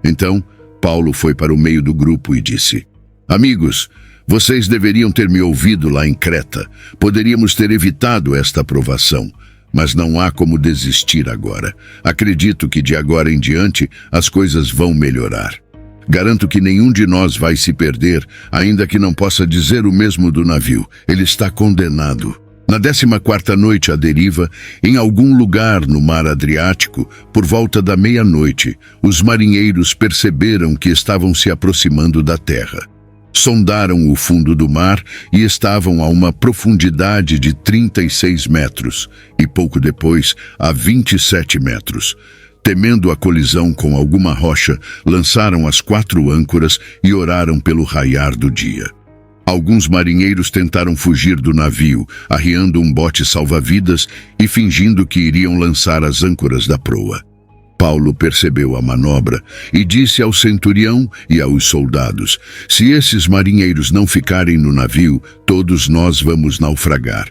Então, Paulo foi para o meio do grupo e disse: amigos, vocês deveriam ter me ouvido lá em Creta. Poderíamos ter evitado esta provação, mas não há como desistir agora. Acredito que de agora em diante as coisas vão melhorar. Garanto que nenhum de nós vai se perder, ainda que não possa dizer o mesmo do navio. Ele está condenado. Na 14ª noite à deriva, em algum lugar no mar Adriático, por volta da meia-noite, os marinheiros perceberam que estavam se aproximando da terra. Sondaram o fundo do mar e estavam a uma profundidade de 36 metros e pouco depois a 27 metros. Temendo a colisão com alguma rocha, lançaram as 4 âncoras e oraram pelo raiar do dia. Alguns marinheiros tentaram fugir do navio, arriando um bote salva-vidas e fingindo que iriam lançar as âncoras da proa. Paulo percebeu a manobra e disse ao centurião e aos soldados: se esses marinheiros não ficarem no navio, todos nós vamos naufragar.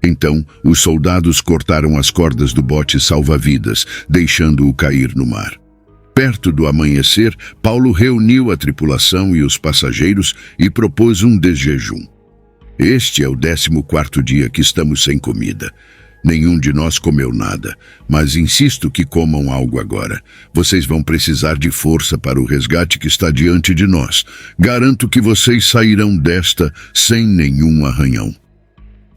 Então, os soldados cortaram as cordas do bote salva-vidas, deixando-o cair no mar. Perto do amanhecer, Paulo reuniu a tripulação e os passageiros e propôs um desjejum. Este é o 14º dia que estamos sem comida. Nenhum de nós comeu nada, mas insisto que comam algo agora. Vocês vão precisar de força para o resgate que está diante de nós. Garanto que vocês sairão desta sem nenhum arranhão.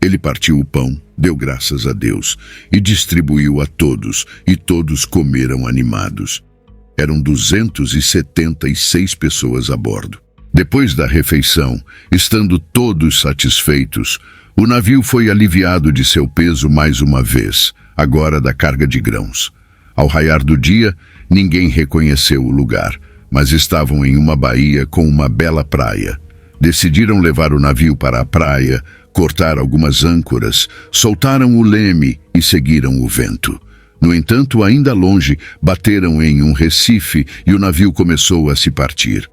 Ele partiu o pão, deu graças a Deus e distribuiu a todos, e todos comeram animados. Eram 276 pessoas a bordo. Depois da refeição, estando todos satisfeitos, o navio foi aliviado de seu peso mais uma vez, agora da carga de grãos. Ao raiar do dia, ninguém reconheceu o lugar, mas estavam em uma baía com uma bela praia. Decidiram levar o navio para a praia, cortar algumas âncoras, soltaram o leme e seguiram o vento. No entanto, ainda longe, bateram em um recife e o navio começou a se partir.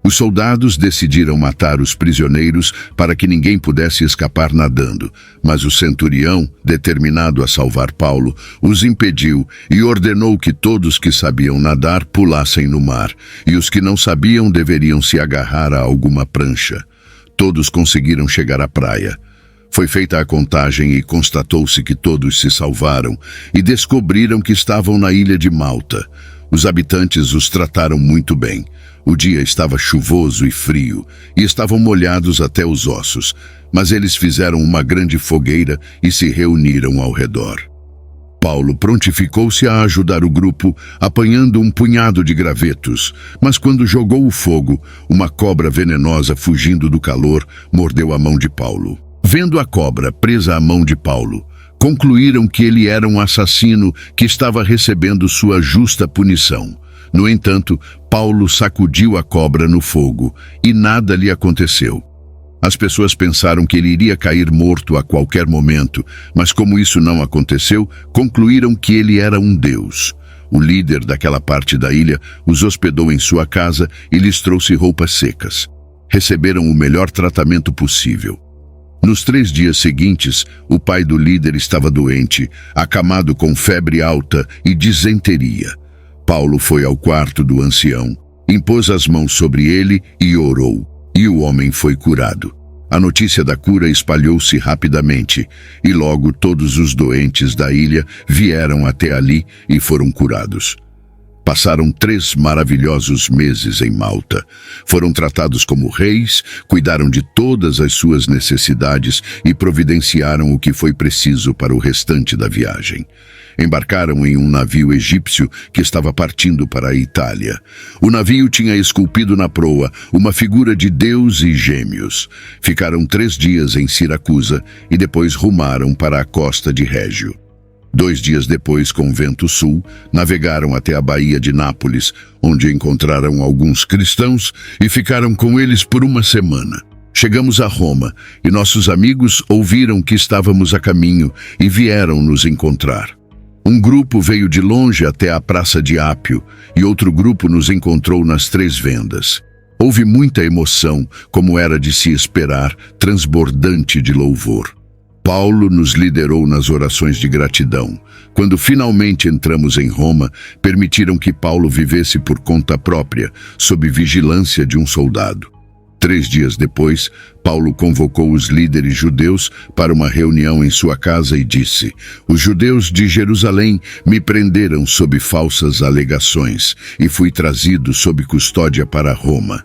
Os soldados decidiram matar os prisioneiros para que ninguém pudesse escapar nadando, mas o centurião, determinado a salvar Paulo, os impediu e ordenou que todos que sabiam nadar pulassem no mar, e os que não sabiam deveriam se agarrar a alguma prancha. Todos conseguiram chegar à praia. Foi feita a contagem e constatou-se que todos se salvaram e descobriram que estavam na ilha de Malta. Os habitantes os trataram muito bem. O dia estava chuvoso e frio e estavam molhados até os ossos, mas eles fizeram uma grande fogueira e se reuniram ao redor. Paulo prontificou-se a ajudar o grupo, apanhando um punhado de gravetos, mas quando jogou o fogo, uma cobra venenosa fugindo do calor mordeu a mão de Paulo. Vendo a cobra presa à mão de Paulo, concluíram que ele era um assassino que estava recebendo sua justa punição. No entanto, Paulo sacudiu a cobra no fogo e nada lhe aconteceu. As pessoas pensaram que ele iria cair morto a qualquer momento, mas como isso não aconteceu, concluíram que ele era um deus. O líder daquela parte da ilha os hospedou em sua casa e lhes trouxe roupas secas. Receberam o melhor tratamento possível. Nos 3 dias seguintes, o pai do líder estava doente, acamado com febre alta e disenteria. Paulo foi ao quarto do ancião, impôs as mãos sobre ele e orou, e o homem foi curado. A notícia da cura espalhou-se rapidamente, e logo todos os doentes da ilha vieram até ali e foram curados. Passaram 3 maravilhosos meses em Malta. Foram tratados como reis, cuidaram de todas as suas necessidades e providenciaram o que foi preciso para o restante da viagem. Embarcaram em um navio egípcio que estava partindo para a Itália. O navio tinha esculpido na proa uma figura de Deus e gêmeos. Ficaram 3 dias em Siracusa e depois rumaram para a costa de Régio. 2 dias depois, com vento sul, navegaram até a Baía de Nápoles, onde encontraram alguns cristãos e ficaram com eles por uma semana. Chegamos a Roma e nossos amigos ouviram que estávamos a caminho e vieram nos encontrar. Um grupo veio de longe até a Praça de Ápio e outro grupo nos encontrou nas 3 Vendas. Houve muita emoção, como era de se esperar, transbordante de louvor. Paulo nos liderou nas orações de gratidão. Quando finalmente entramos em Roma, permitiram que Paulo vivesse por conta própria, sob vigilância de um soldado. 3 dias depois, Paulo convocou os líderes judeus para uma reunião em sua casa e disse: os judeus de Jerusalém me prenderam sob falsas alegações e fui trazido sob custódia para Roma.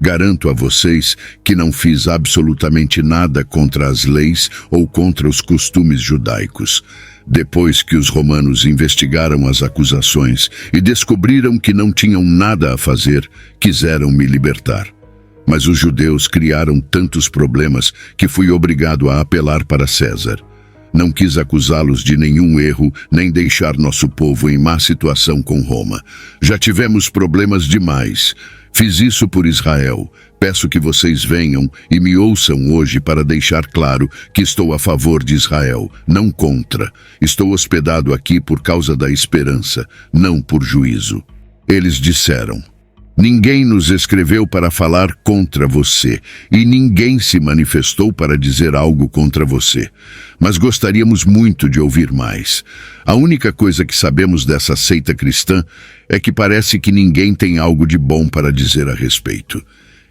Garanto a vocês que não fiz absolutamente nada contra as leis ou contra os costumes judaicos. Depois que os romanos investigaram as acusações e descobriram que não tinham nada a fazer, quiseram me libertar. Mas os judeus criaram tantos problemas que fui obrigado a apelar para César. Não quis acusá-los de nenhum erro, nem deixar nosso povo em má situação com Roma. Já tivemos problemas demais. Fiz isso por Israel. Peço que vocês venham e me ouçam hoje para deixar claro que estou a favor de Israel, não contra. Estou hospedado aqui por causa da esperança, não por juízo. Eles disseram: ninguém nos escreveu para falar contra você, e ninguém se manifestou para dizer algo contra você. Mas gostaríamos muito de ouvir mais. A única coisa que sabemos dessa seita cristã é que parece que ninguém tem algo de bom para dizer a respeito.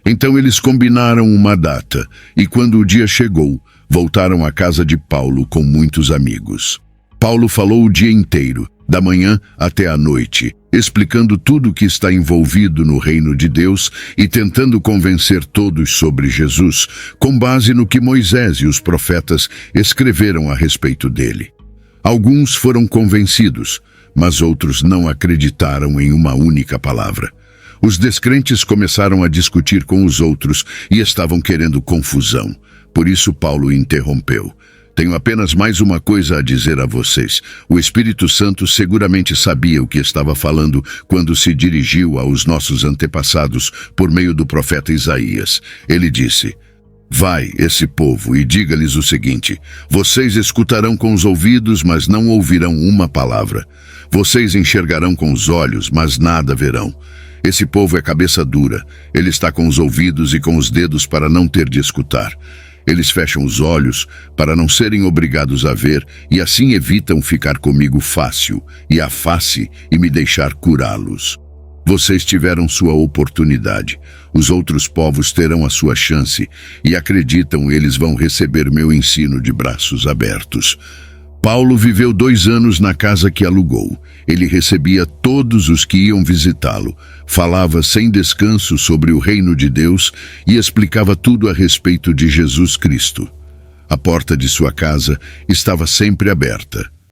Então eles combinaram uma data, e quando o dia chegou, voltaram à casa de Paulo com muitos amigos. Paulo falou o dia inteiro, da manhã até a noite, explicando tudo o que está envolvido no reino de Deus e tentando convencer todos sobre Jesus, com base no que Moisés e os profetas escreveram a respeito dele. Alguns foram convencidos, mas outros não acreditaram em uma única palavra. Os descrentes começaram a discutir com os outros e estavam querendo confusão. Por isso Paulo interrompeu. Tenho apenas mais uma coisa a dizer a vocês. O Espírito Santo seguramente sabia o que estava falando quando se dirigiu aos nossos antepassados por meio do profeta Isaías. Ele disse: vai, esse povo, e diga-lhes o seguinte: vocês escutarão com os ouvidos, mas não ouvirão uma palavra. Vocês enxergarão com os olhos, mas nada verão. Esse povo é cabeça dura. Ele está com os ouvidos e com os dedos para não ter de escutar. Eles fecham os olhos para não serem obrigados a ver e assim evitam ficar comigo fácil e a face e me deixar curá-los. Vocês tiveram sua oportunidade. Os outros povos terão a sua chance e acreditam eles vão receber meu ensino de braços abertos. Paulo viveu 2 anos na casa que alugou. Ele recebia todos os que iam visitá-lo, falava sem descanso sobre o reino de Deus e explicava tudo a respeito de Jesus Cristo. A porta de sua casa estava sempre aberta